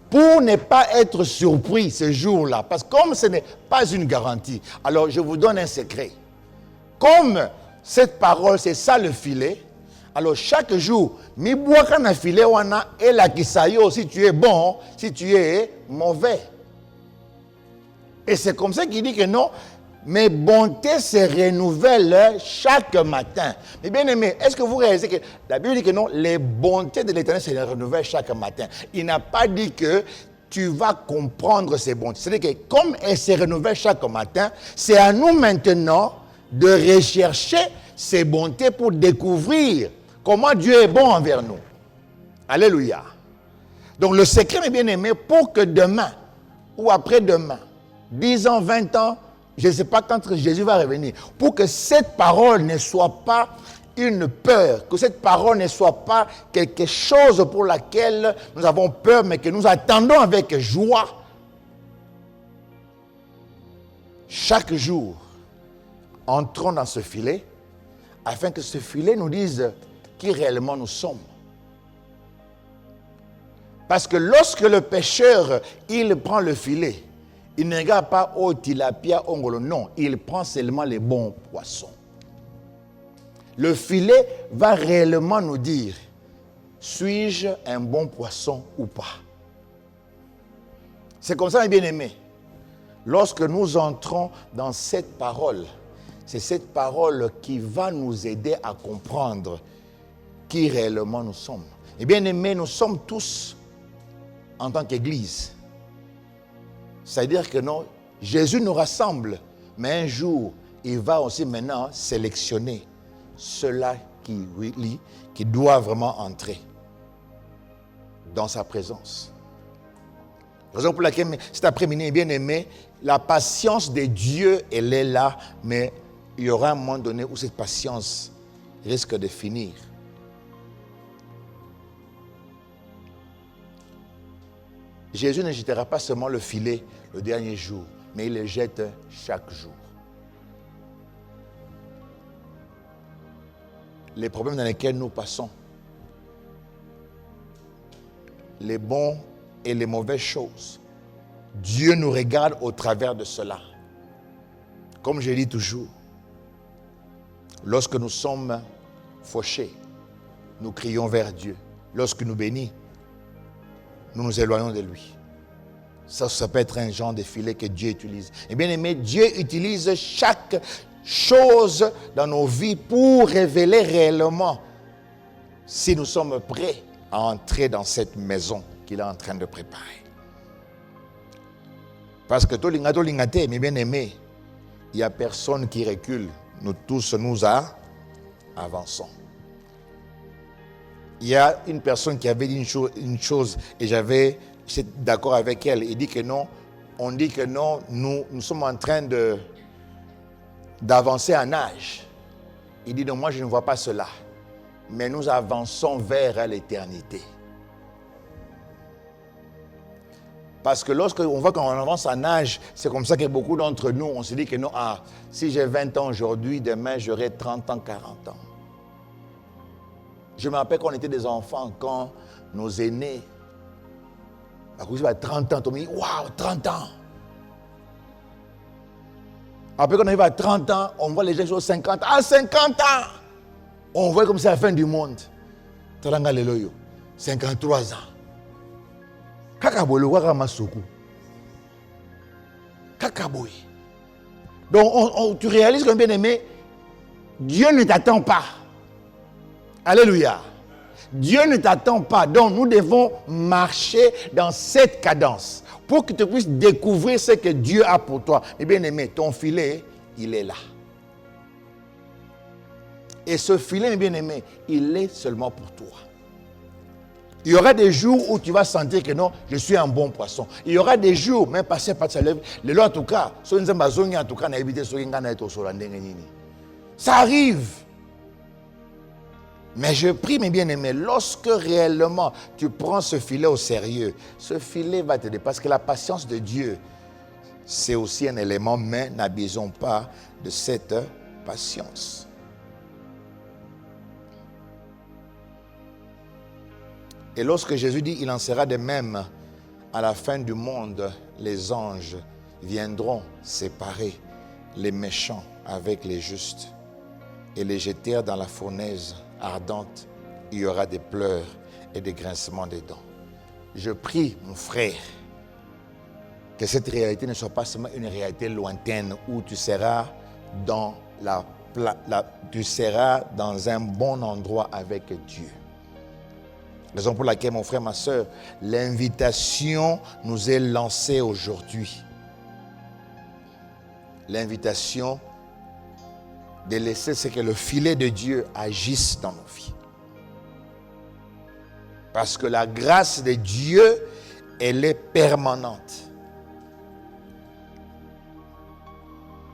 pour ne pas être surpris ce jour-là, parce que comme ce n'est pas une garantie, alors je vous donne un secret. Comme cette parole, c'est ça le filet, alors chaque jour, mi bois kana filet wana et la kisayo si tu es bon, si tu es mauvais. Et c'est comme ça qu'il dit que non, mes bontés se renouvellent chaque matin. Mais bien aimé, est-ce que vous réalisez que la Bible dit que non, les bontés de l'Éternel se renouvellent chaque matin. Il n'a pas dit que tu vas comprendre ces bontés. C'est-à-dire que comme elles se renouvellent chaque matin, c'est à nous maintenant de rechercher ces bontés pour découvrir comment Dieu est bon envers nous. Alléluia. Donc le secret, mes bien-aimés, pour que demain ou après-demain, 10 ans, 20 ans, je ne sais pas quand Jésus va revenir, pour que cette parole ne soit pas une peur, que cette parole ne soit pas quelque chose pour laquelle nous avons peur, mais que nous attendons avec joie. Chaque jour, entrons dans ce filet, afin que ce filet nous dise qui réellement nous sommes. Parce que lorsque le pêcheur, il prend le filet, il ne regarde pas au tilapia, ongolo, non, il prend seulement les bons poissons. Le filet va réellement nous dire, suis-je un bon poisson ou pas? C'est comme ça, mes bien-aimés. Lorsque nous entrons dans cette parole, c'est cette parole qui va nous aider à comprendre qui réellement nous sommes. Et bien aimés, nous sommes tous en tant qu'Église. C'est-à-dire que non, Jésus nous rassemble, mais un jour, il va aussi maintenant sélectionner ceux-là qui doivent vraiment entrer dans sa présence. Raison pour laquelle cet après-midi, bien aimé, la patience de Dieu, elle est là, mais il y aura un moment donné où cette patience risque de finir. Jésus ne jettera pas seulement le filet le dernier jour, mais il le jette chaque jour. Les problèmes dans lesquels nous passons, les bons et les mauvaises choses, Dieu nous regarde au travers de cela. Comme je dis toujours, lorsque nous sommes fauchés, nous crions vers Dieu. Lorsque nous bénissons, nous nous éloignons de lui. Ça peut être un genre de filet que Dieu utilise. Et bien aimé, Dieu utilise chaque chose dans nos vies pour révéler réellement si nous sommes prêts à entrer dans cette maison qu'il est en train de préparer. Parce que Tolingate, mes bien-aimés, il n'y a personne qui recule. Nous tous, nous avançons. Il y a une personne qui avait dit une chose et j'étais d'accord avec elle. Il dit que non, on dit que non, nous sommes en train d'avancer en âge. Il dit non, moi je ne vois pas cela. Mais nous avançons vers l'éternité. Parce que lorsqu'on voit qu'on avance en âge, c'est comme ça que beaucoup d'entre nous, on se dit que non, si j'ai 20 ans aujourd'hui, demain j'aurai 30 ans, 40 ans. Je me rappelle qu'on était des enfants, quand nos aînés, à 30 ans, on me dit, waouh, 30 ans. Après qu'on arrive à 30 ans, on voit les gens sur 50 ans. 50 ans! On voit comme c'est la fin du monde. 53 ans. Kakaboy, Kakaboy. Donc, tu réalises que, bien aimé, Dieu ne t'attend pas. Alléluia. Dieu ne t'attend pas. Donc, nous devons marcher dans cette cadence pour que tu puisses découvrir ce que Dieu a pour toi. Mais bien aimé, ton filet, il est là. Et ce filet, bien aimé, il est seulement pour toi. Il y aura des jours où tu vas sentir que non, je suis un bon poisson. Il y aura des jours, même passé par sa lèvre, le lot en tout cas, ça arrive. Mais je prie, mes bien-aimés, lorsque réellement tu prends ce filet au sérieux, ce filet va t'aider. Parce que la patience de Dieu, c'est aussi un élément, mais n'abusons pas de cette patience. Et lorsque Jésus dit, il en sera de même à la fin du monde, les anges viendront séparer les méchants avec les justes et les jeter dans la fournaise ardente. Il y aura des pleurs et des grincements des dents. Je prie, mon frère, que cette réalité ne soit pas seulement une réalité lointaine où tu seras dans un bon endroit avec Dieu. Raison pour laquelle, mon frère, ma soeur, l'invitation nous est lancée aujourd'hui. L'invitation de laisser ce que le filet de Dieu agisse dans nos vies. Parce que la grâce de Dieu, elle est permanente.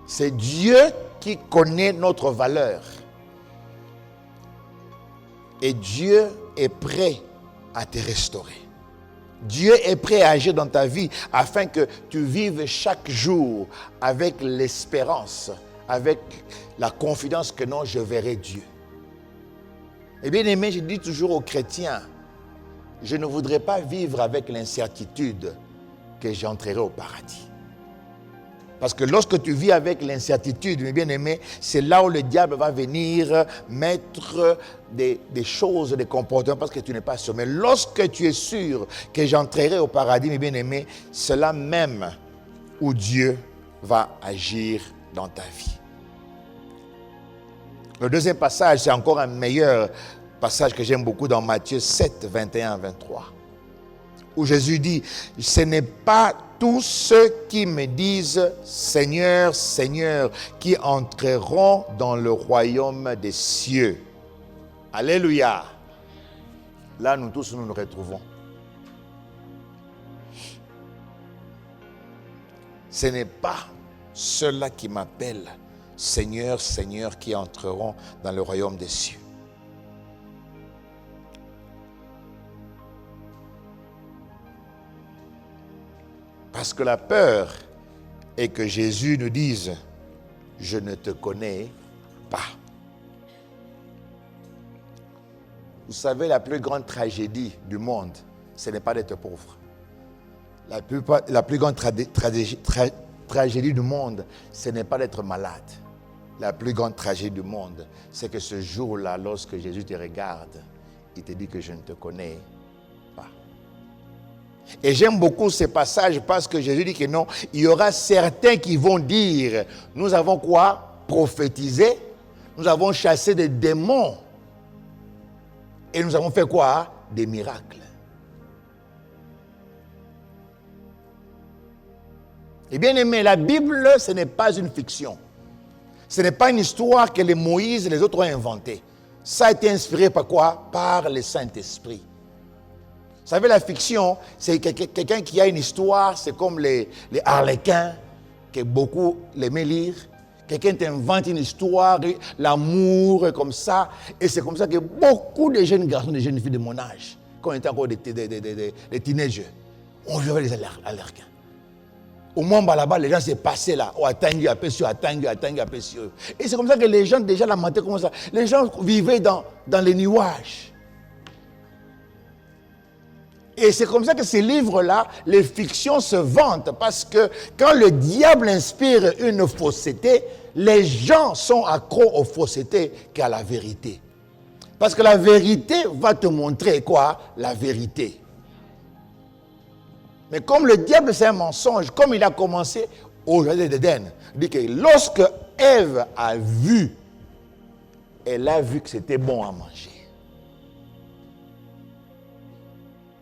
C'est Dieu qui connaît notre valeur. Et Dieu est prêt à te restaurer. Dieu est prêt à agir dans ta vie afin que tu vives chaque jour avec l'espérance, avec la confidence que non, je verrai Dieu. Et bien aimé, je dis toujours aux chrétiens, je ne voudrais pas vivre avec l'incertitude que j'entrerai au paradis. Parce que lorsque tu vis avec l'incertitude, mes bien-aimés, c'est là où le diable va venir mettre des choses, des comportements, parce que tu n'es pas sûr. Mais lorsque tu es sûr que j'entrerai au paradis, mes bien-aimés, c'est là même où Dieu va agir dans ta vie. Le deuxième passage, c'est encore un meilleur passage que j'aime beaucoup dans Matthieu 7, 21-23. Où Jésus dit, ce n'est pas tous ceux qui me disent Seigneur, Seigneur, qui entreront dans le royaume des cieux. Alléluia. Là, nous tous, nous retrouvons. Ce n'est pas ceux-là qui m'appellent Seigneur, Seigneur, qui entreront dans le royaume des cieux. Parce que la peur est que Jésus nous dise, je ne te connais pas. Vous savez, la plus grande tragédie du monde, ce n'est pas d'être pauvre. La plus grande tragédie du monde, ce n'est pas d'être malade. La plus grande tragédie du monde, c'est que ce jour-là, lorsque Jésus te regarde, il te dit que je ne te connais pas. Et j'aime beaucoup ce passage parce que Jésus dit que non, il y aura certains qui vont dire, nous avons quoi? Prophétisé, nous avons chassé des démons et nous avons fait quoi? Des miracles. Et bien aimé, la Bible, ce n'est pas une fiction. Ce n'est pas une histoire que les Moïse et les autres ont inventée. Ça a été inspiré par quoi? Par le Saint-Esprit. Vous savez, la fiction, c'est quelqu'un qui a une histoire, c'est comme les harlequins, que beaucoup l'aimaient lire. Quelqu'un t'invente une histoire, l'amour, comme ça. Et c'est comme ça que beaucoup de jeunes garçons, de jeunes filles de mon âge, quand on était encore des teenagers, on jouait les harlequins. Au moins, là-bas, les gens s'est passé là. Oh, attendu, apessieux. Et c'est comme ça que les gens déjà lamentaient comme ça. Les gens vivaient dans les nuages. Et c'est comme ça que ces livres-là, les fictions se vantent. Parce que quand le diable inspire une fausseté, les gens sont accros aux faussetés qu'à la vérité. Parce que la vérité va te montrer quoi? La vérité. Mais comme le diable c'est un mensonge, comme il a commencé au jardin d'Éden, il dit que lorsque Ève a vu, elle a vu que c'était bon à manger.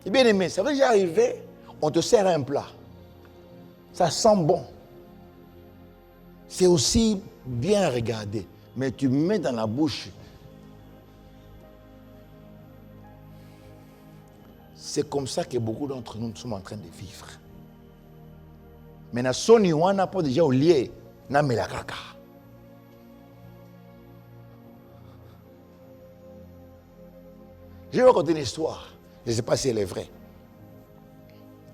Et bien aimé, ça veut dire arriver, on te sert un plat. Ça sent bon. C'est aussi bien regardé. Mais tu mets dans la bouche. C'est comme ça que beaucoup d'entre nous sommes en train de vivre. Mais na soni wana pas déjà au lié na melakaka. Je vais vous raconter une histoire. Je ne sais pas si elle est vraie.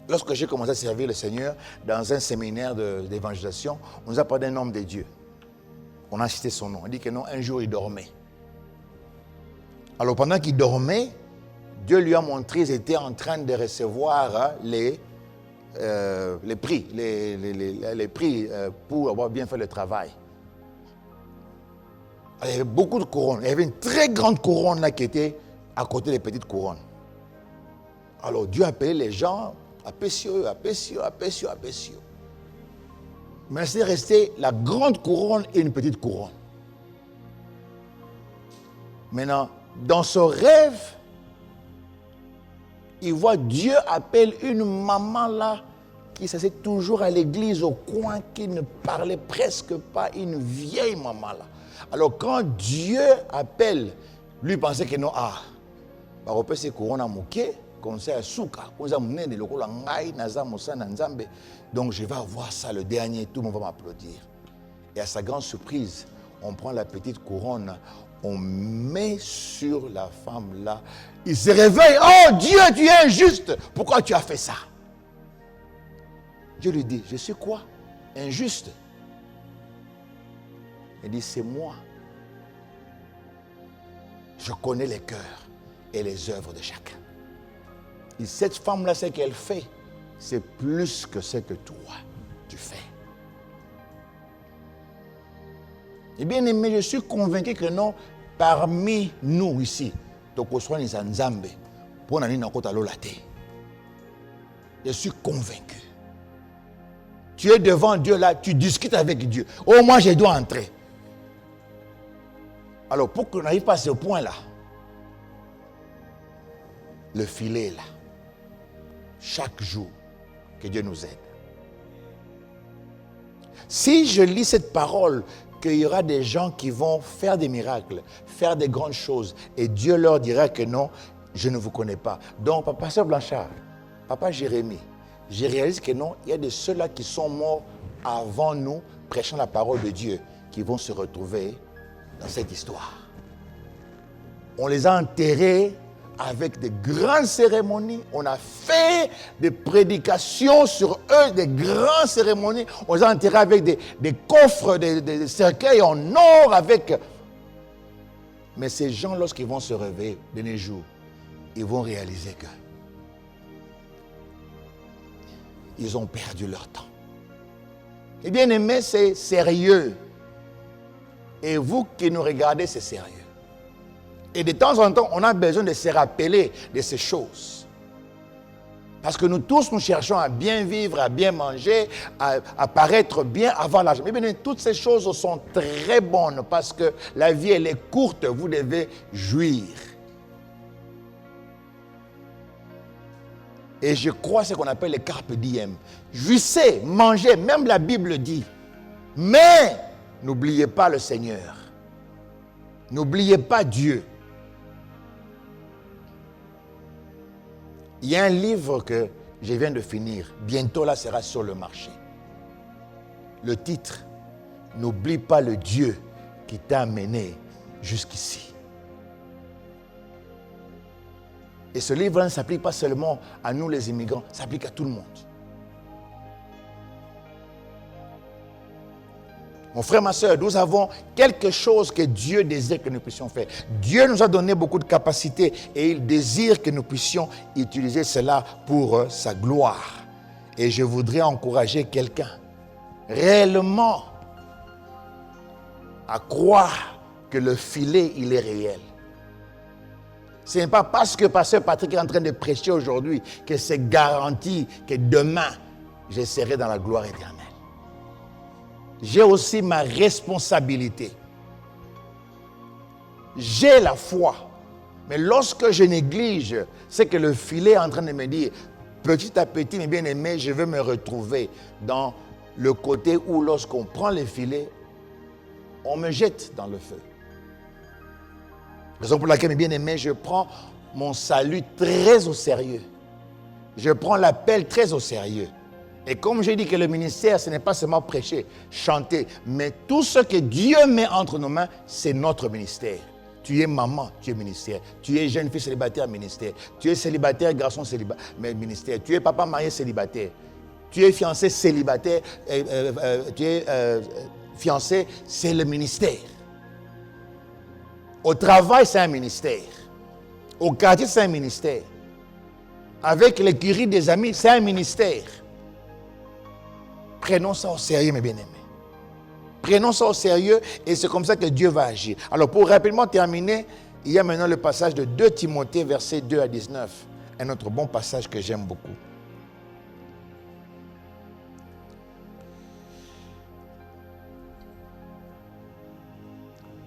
Lorsque j'ai commencé à servir le Seigneur dans un séminaire d'évangélisation, on nous a parlé d'un homme de Dieu. On a cité son nom. On dit que non, un jour il dormait. Alors pendant qu'il dormait, Dieu lui a montré qu'ils étaient en train de recevoir les prix, les prix pour avoir bien fait le travail. Il y avait beaucoup de couronnes. Il y avait une très grande couronne là qui était à côté des petites couronnes. Alors Dieu a appelé les gens, apprécieux. Mais c'est resté la grande couronne et une petite couronne. Maintenant, dans ce rêve, il voit Dieu appelle une maman là qui s'assait toujours à l'église au coin, qui ne parlait presque pas, une vieille maman là. Alors quand Dieu appelle, lui pensait que non, bah on peut se couronner à moquer, comme ça à souka, comme ça mon le lokola ngai naza mosana nzambe. Donc je vais avoir ça le dernier, tout le monde va m'applaudir. Et à sa grande surprise, on prend la petite couronne, on met sur la femme là. Il se réveille. Oh Dieu, tu es injuste. Pourquoi tu as fait ça? Dieu lui dit, je suis quoi? Injuste. Il dit, c'est moi. Je connais les cœurs et les œuvres de chacun. Et cette femme-là, ce qu'elle fait, c'est plus que ce que toi, tu fais. Et bien aimé, je suis convaincu que non, parmi nous ici, je suis convaincu. Tu es devant Dieu là, tu discutes avec Dieu. Oh, moi je dois entrer. Alors pour qu'on n'arrive pas à ce point-là, le filet est là. Chaque jour, que Dieu nous aide. Si je lis cette parole, qu'il y aura des gens qui vont faire des miracles, faire des grandes choses, et Dieu leur dira que non, je ne vous connais pas. Donc, Pasteur Blanchard, Papa Jérémie, je réalise que non, il y a de ceux-là qui sont morts avant nous, prêchant la parole de Dieu, qui vont se retrouver dans cette histoire. On les a enterrés avec des grandes cérémonies. On a fait des prédications sur eux, des grandes cérémonies. On les a enterrés avec des coffres, des cercueils en or avec... Mais ces gens, lorsqu'ils vont se réveiller de nos jours, ils vont réaliser que ils ont perdu leur temps. Et bien aimé, c'est sérieux. Et vous qui nous regardez, c'est sérieux. Et de temps en temps, on a besoin de se rappeler de ces choses. Parce que nous tous, nous cherchons à bien vivre, à bien manger, à paraître bien avant l'âge. Mais bien, toutes ces choses sont très bonnes parce que la vie, elle est courte. Vous devez jouir. Et je crois ce qu'on appelle les carpe diem. Jouissez, mangez, même la Bible dit. Mais n'oubliez pas le Seigneur. N'oubliez pas Dieu. Il y a un livre que je viens de finir. Bientôt là sera sur le marché. Le titre, n'oublie pas le Dieu qui t'a amené jusqu'ici. Et ce livre ne s'applique pas seulement à nous les immigrants, ça s'applique à tout le monde. Mon frère, ma soeur, nous avons quelque chose que Dieu désire que nous puissions faire. Dieu nous a donné beaucoup de capacités et il désire que nous puissions utiliser cela pour sa gloire. Et je voudrais encourager quelqu'un réellement à croire que le filet, il est réel. Ce n'est pas parce que Pasteur Patrick est en train de prêcher aujourd'hui que c'est garanti que demain, je serai dans la gloire éternelle. J'ai aussi ma responsabilité. J'ai la foi. Mais lorsque je néglige, c'est que le filet est en train de me dire, petit à petit, mes bien-aimés, je veux me retrouver dans le côté où lorsqu'on prend le filet, on me jette dans le feu. Raison pour laquelle, mes bien-aimés, je prends mon salut très au sérieux. Je prends l'appel très au sérieux. Et comme j'ai dit que le ministère, ce n'est pas seulement prêcher, chanter, mais tout ce que Dieu met entre nos mains, c'est notre ministère. Tu es maman, tu es ministère. Tu es jeune fille célibataire, ministère. Tu es célibataire, garçon célibataire, ministère. Tu es papa marié célibataire. Tu es fiancé célibataire, tu es fiancé, c'est le ministère. Au travail, c'est un ministère. Au quartier, c'est un ministère. Avec l'écurie des amis, c'est un ministère. Prenons ça au sérieux, mes bien-aimés. Prenons ça au sérieux et c'est comme ça que Dieu va agir. Alors, pour rapidement terminer, il y a maintenant le passage de 2 Timothée, versets 2 à 19. Un autre bon passage que j'aime beaucoup.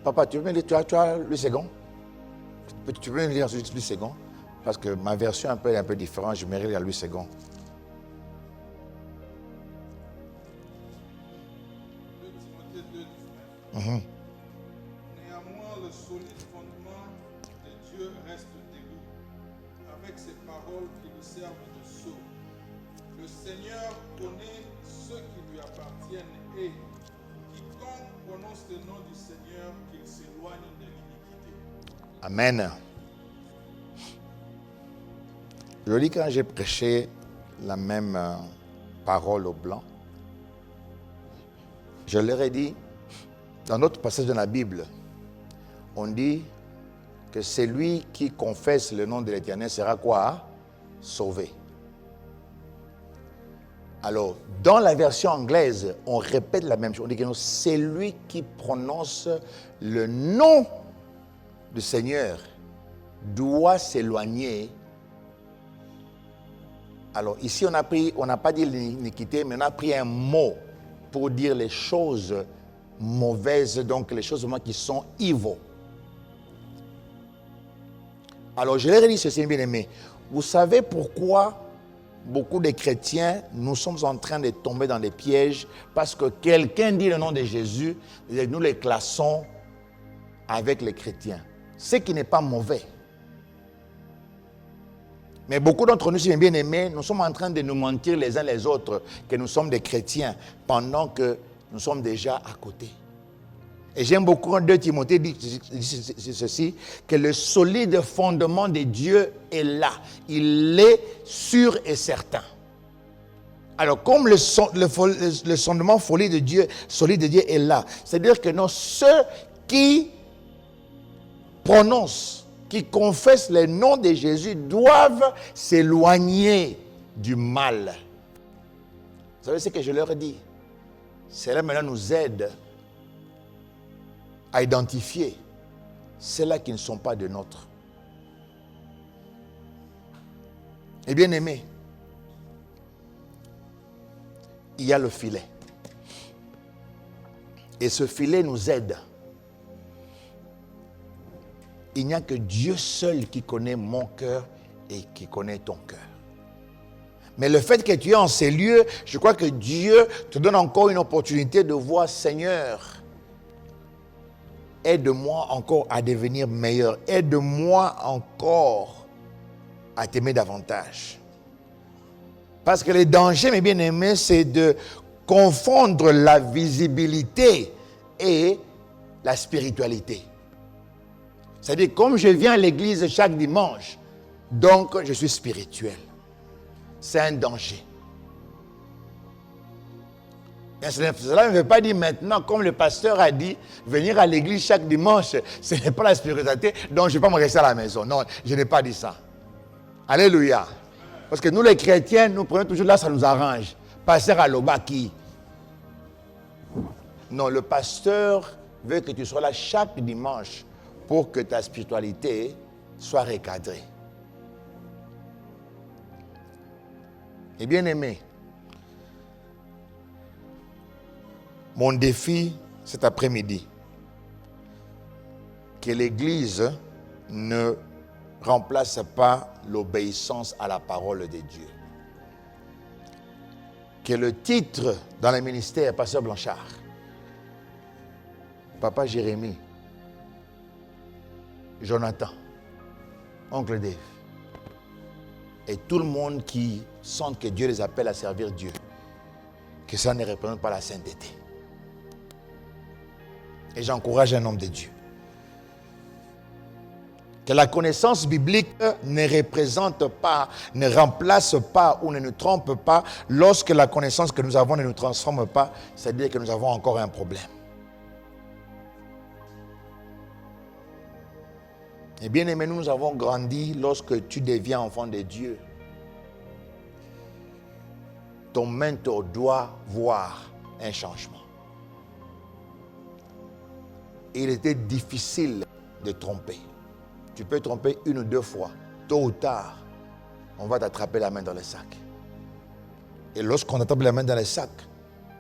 Papa, tu peux me lire, tu as le second? Tu peux me lire ensuite le second? Parce que ma version est un peu différente, je mérite lire le second. 2 Timothée 2, 19. Néanmoins, le solide fondement de Dieu reste debout, avec ses paroles qui lui servent de sceau. Le Seigneur connaît ceux qui lui appartiennent et quiconque prononce le nom du Seigneur, qu'il s'éloigne de l'iniquité. Amen. Je dis quand j'ai prêché la même parole aux Blancs, je leur ai dit, dans notre passage de la Bible, on dit que celui qui confesse le nom de l'Éternel sera quoi? Sauvé. Alors, dans la version anglaise, on répète la même chose. On dit que c'est lui qui prononce le nom du Seigneur doit s'éloigner. Alors, ici, on n'a pas dit l'iniquité, mais on a pris un mot pour dire les choses mauvaises, donc les choses qui sont evil. Alors, je leur ai dit ceci, bien aimé. Vous savez pourquoi beaucoup de chrétiens, nous sommes en train de tomber dans des pièges parce que quelqu'un dit le nom de Jésus et nous les classons avec les chrétiens. Ce qui n'est pas mauvais. Mais beaucoup d'entre nous, si bien aimés, nous sommes en train de nous mentir les uns les autres que nous sommes des chrétiens pendant que nous sommes déjà à côté. Et j'aime beaucoup quand 2 Timothée dit ceci, que le solide fondement de Dieu est là. Il est sûr et certain. Alors, comme le fondement solide de Dieu est là, c'est-à-dire que ceux qui prononcent, qui confessent le nom de Jésus doivent s'éloigner du mal. Vous savez ce que je leur dis? Cela maintenant nous aide à identifier ceux-là qui ne sont pas de nôtres. Et bien aimé, il y a le filet. Et ce filet nous aide. Il n'y a que Dieu seul qui connaît mon cœur et qui connaît ton cœur. Mais le fait que tu es en ces lieux, je crois que Dieu te donne encore une opportunité de voir, Seigneur, aide-moi encore à devenir meilleur. Aide-moi encore à t'aimer davantage. Parce que le danger, mes bien-aimés, c'est de confondre la visibilité et la spiritualité. C'est-à-dire, comme je viens à l'église chaque dimanche, donc je suis spirituel. C'est un danger. Et cela ne veut pas dire maintenant, comme le pasteur a dit, venir à l'église chaque dimanche, ce n'est pas la spiritualité, donc je ne vais pas me rester à la maison. Non, je n'ai pas dit ça. Alléluia. Parce que nous les chrétiens, nous prenons toujours là, ça nous arrange. Pasteur Alobaki. Non, le pasteur veut que tu sois là chaque dimanche pour que ta spiritualité soit recadrée. Et bien aimé, mon défi cet après-midi, que l'Église ne remplace pas l'obéissance à la parole de Dieu. Que le titre dans le ministère, Pasteur Blanchard, Papa Jérémie, Jonathan, Oncle Dave, et tout le monde qui sent que Dieu les appelle à servir Dieu, que ça ne représente pas la sainteté. Et j'encourage un homme de Dieu. Que la connaissance biblique ne représente pas, ne remplace pas ou ne nous trompe pas. Lorsque la connaissance que nous avons ne nous transforme pas, c'est-à-dire que nous avons encore un problème. Et bien aimé, nous avons grandi lorsque tu deviens enfant de Dieu. Ton mentor doit voir un changement. Il était difficile de tromper. Tu peux tromper 1 ou 2 fois. Tôt ou tard, on va t'attraper la main dans le sac. Et lorsqu'on attrape la main dans le sac,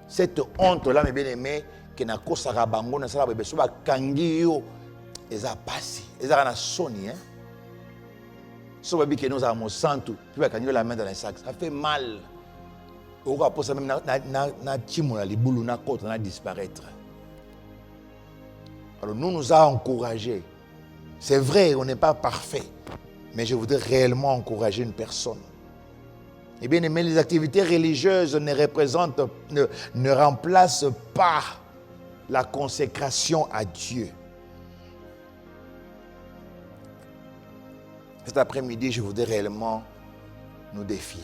cette honte-là, mes bien-aimés, que na kosa rabango na sala bebe soba kangiyo eza pasi, eza na soni, hein. Soba bi que nous avons santu, puis ba kangiyo la main dans le sac, ça fait mal. Au rapport ça même na timo na libulu na côte na disparaître. Alors nous a encouragés. C'est vrai, on n'est pas parfait, mais je voudrais réellement encourager une personne. Eh bien, mais les activités religieuses ne remplacent pas la consécration à Dieu. Cet après-midi, je voudrais réellement nous défier.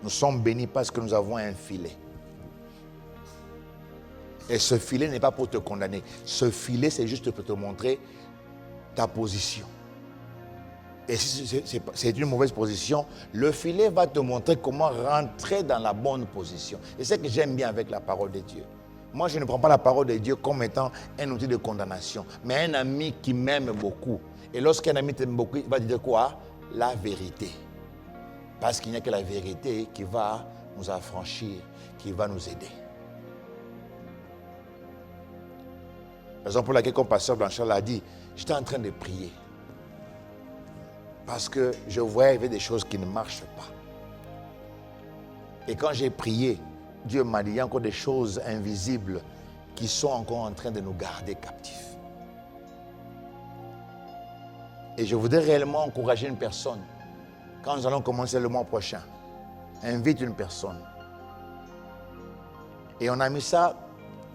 Nous sommes bénis parce que nous avons un filet. Et ce filet n'est pas pour te condamner. Ce filet, c'est juste pour te montrer ta position. Et si c'est une mauvaise position, le filet va te montrer comment rentrer dans la bonne position. Et c'est ce que j'aime bien avec la parole de Dieu. Moi, je ne prends pas la parole de Dieu comme étant un outil de condamnation, mais un ami qui m'aime beaucoup. Et lorsqu'un ami t'aime beaucoup, il va te dire quoi? La vérité. Parce qu'il n'y a que la vérité qui va nous affranchir, qui va nous aider. La raison pour laquelle, comme Pasteur Blanchard l'a dit, j'étais en train de prier. Parce que je voyais qu'il y avait des choses qui ne marchent pas. Et quand j'ai prié, Dieu m'a dit, il y a encore des choses invisibles qui sont encore en train de nous garder captifs. Et je voudrais réellement encourager une personne. Quand nous allons commencer le mois prochain, invite une personne. Et on a mis ça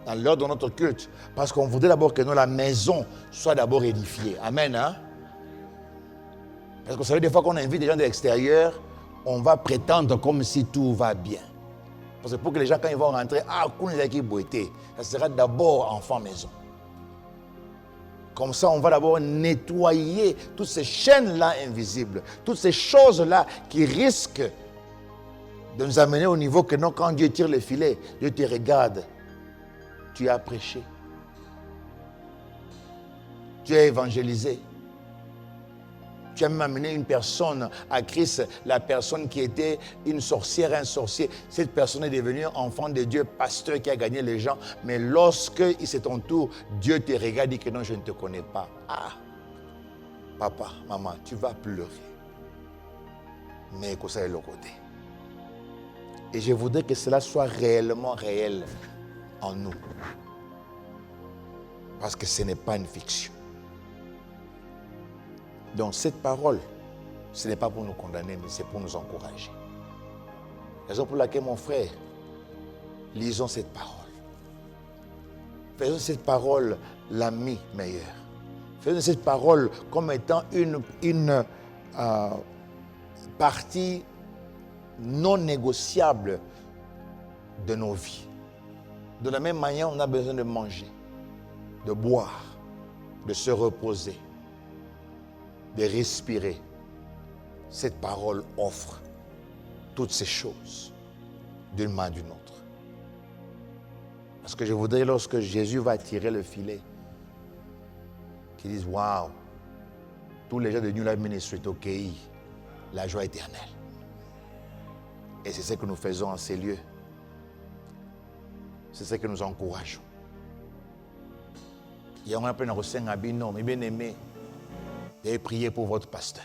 dans l'heure de notre culte. Parce qu'on voudrait d'abord que la maison soit d'abord édifiée. Amen. Hein? Parce que vous savez, des fois qu'on invite des gens de l'extérieur, on va prétendre comme si tout va bien. Parce que pour que les gens, quand ils vont rentrer, ça sera d'abord enfant maison. Comme ça, on va d'abord nettoyer toutes ces chaînes-là invisibles, toutes ces choses-là qui risquent de nous amener au niveau que non, quand Dieu tire le filet, Dieu te regarde. Tu as prêché. Tu as évangélisé. Tu as même amené une personne à Christ, la personne qui était une sorcière, un sorcier. Cette personne est devenue enfant de Dieu, pasteur qui a gagné les gens. Mais lorsque c'est ton tour, Dieu te regarde et dit que non, je ne te connais pas. Ah, papa, maman, tu vas pleurer. Mais que ça est le côté. Et je voudrais que cela soit réellement réel en nous. Parce que ce n'est pas une fiction. Donc cette parole, ce n'est pas pour nous condamner, mais c'est pour nous encourager. Raison pour laquelle, mon frère, lisons cette parole. Faisons cette parole l'ami meilleur. Faisons cette parole comme étant une partie non négociable de nos vies. De la même manière, on a besoin de manger, de boire, de se reposer, de respirer. Cette parole offre toutes ces choses d'une main d'une autre. Parce que je voudrais, lorsque Jésus va tirer le filet, qu'ils disent, waouh, tous les gens de New Life Ministry au pays, la joie éternelle. Et c'est ce que nous faisons en ces lieux. C'est ce que nous encourageons. Il y a un peu de mais bien aimé, et priez pour votre pasteur.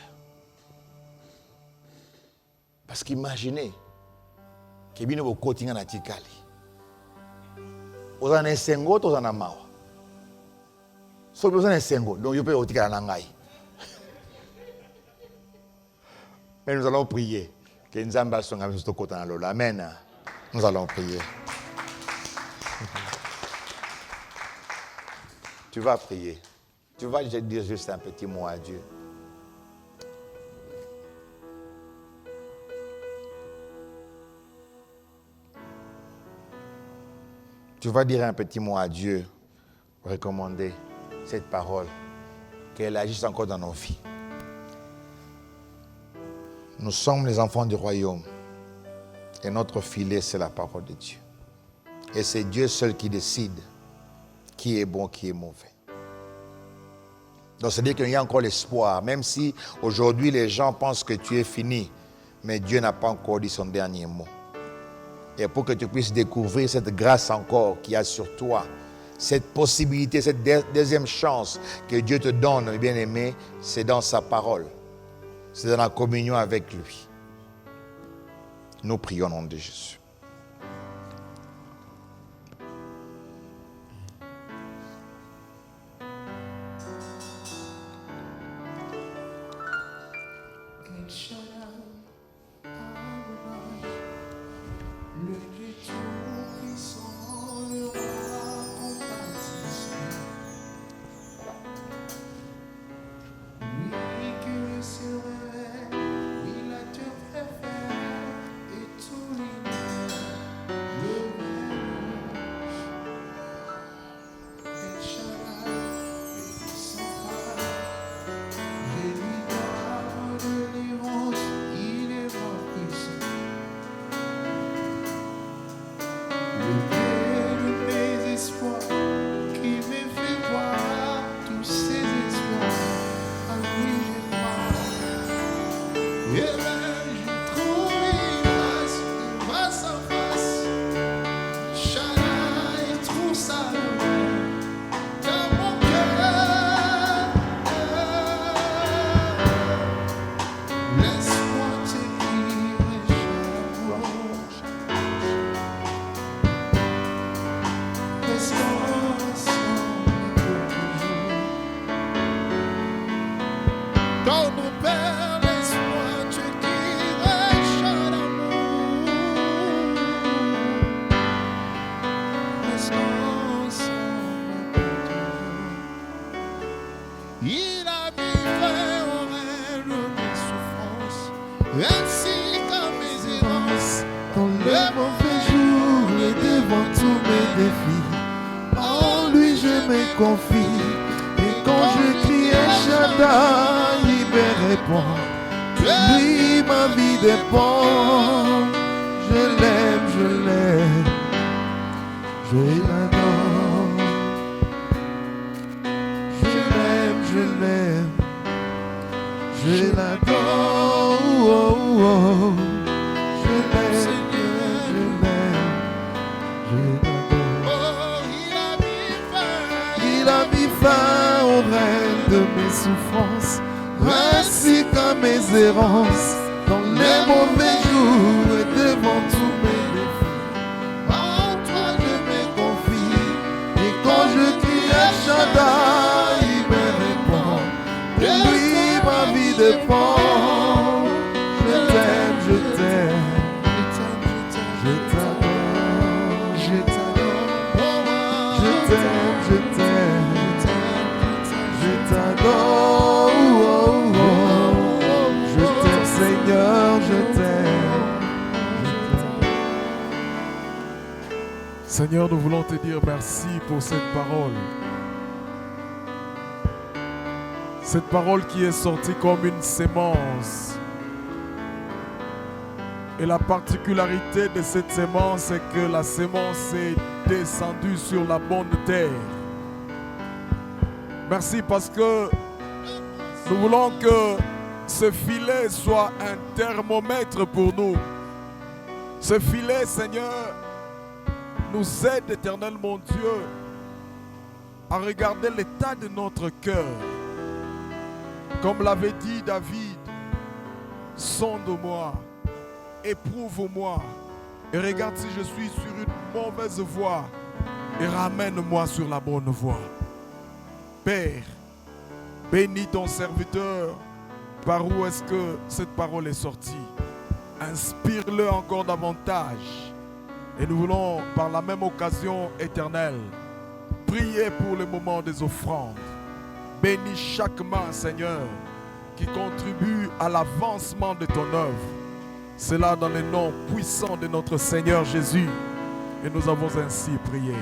Parce qu'imaginez que bien vous coaching en atikali. Vous en avez 5 autres, vous en avez marre. Sauf que vous en avez 5 autres, donc vous pouvez otika la nangai. Mais nous allons prier. Que nous allons prier. Amen. Nous allons prier. Tu vas prier. Tu vas dire juste un petit mot à Dieu. Tu vas dire un petit mot à Dieu pour recommander cette parole, qu'elle agisse encore dans nos vies. Nous sommes les enfants du royaume et notre filet, c'est la parole de Dieu. Et c'est Dieu seul qui décide qui est bon, qui est mauvais. Donc, c'est-à-dire qu'il y a encore l'espoir, même si aujourd'hui les gens pensent que tu es fini, mais Dieu n'a pas encore dit son dernier mot. Et pour que tu puisses découvrir cette grâce encore qu'il y a sur toi, cette possibilité, cette deuxième chance que Dieu te donne, bien-aimé, c'est dans sa parole. C'est dans la communion avec lui. Nous prions au nom de Jésus. Dans nos pères, laisse-moi te guider. ainsi qu'à mes errances, dans les mauvais jours et devant tous mes défis. En lui je me confie, et quand je crie à Shaddai, il me répond. De lui ma vie dépend. Je l'aime, je l'aime, je l'adore. Je l'aime, je l'aime, je l'adore. Oh, oh, oh. Je l'aime, je l'aime, je l'adore. Oh, il a mis fin au règne de mes souffrances, ainsi qu'à mes errances, dans les mauvais jours et devant tous mes défis. En toi je me confie, et quand je crie à Shaddai, il me répond. De lui ma vie dépend. Je t'aime, je t'aime, je t'adore, je t'adore, je t'aime, je t'aime, je t'adore. Seigneur, je t'aime. Seigneur, nous voulons te dire merci pour cette parole. Cette parole qui est sortie comme une sémence. Et la particularité de cette sémence, c'est que la sémence est descendue sur la bonne terre. Merci parce que nous voulons que ce filet soit un thermomètre pour nous. Ce filet, Seigneur, nous aide, Éternel mon Dieu, à regarder l'état de notre cœur. Comme l'avait dit David, sonde-moi, éprouve-moi, et regarde si je suis sur une mauvaise voie, et ramène-moi sur la bonne voie. Père, bénis ton serviteur. Par où est-ce que cette parole est sortie? Inspire-le encore davantage. Et nous voulons, par la même occasion éternelle, prier pour le moment des offrandes. Bénis chaque main, Seigneur, qui contribue à l'avancement de ton œuvre. Cela dans le nom puissant de notre Seigneur Jésus. Et nous avons ainsi prié.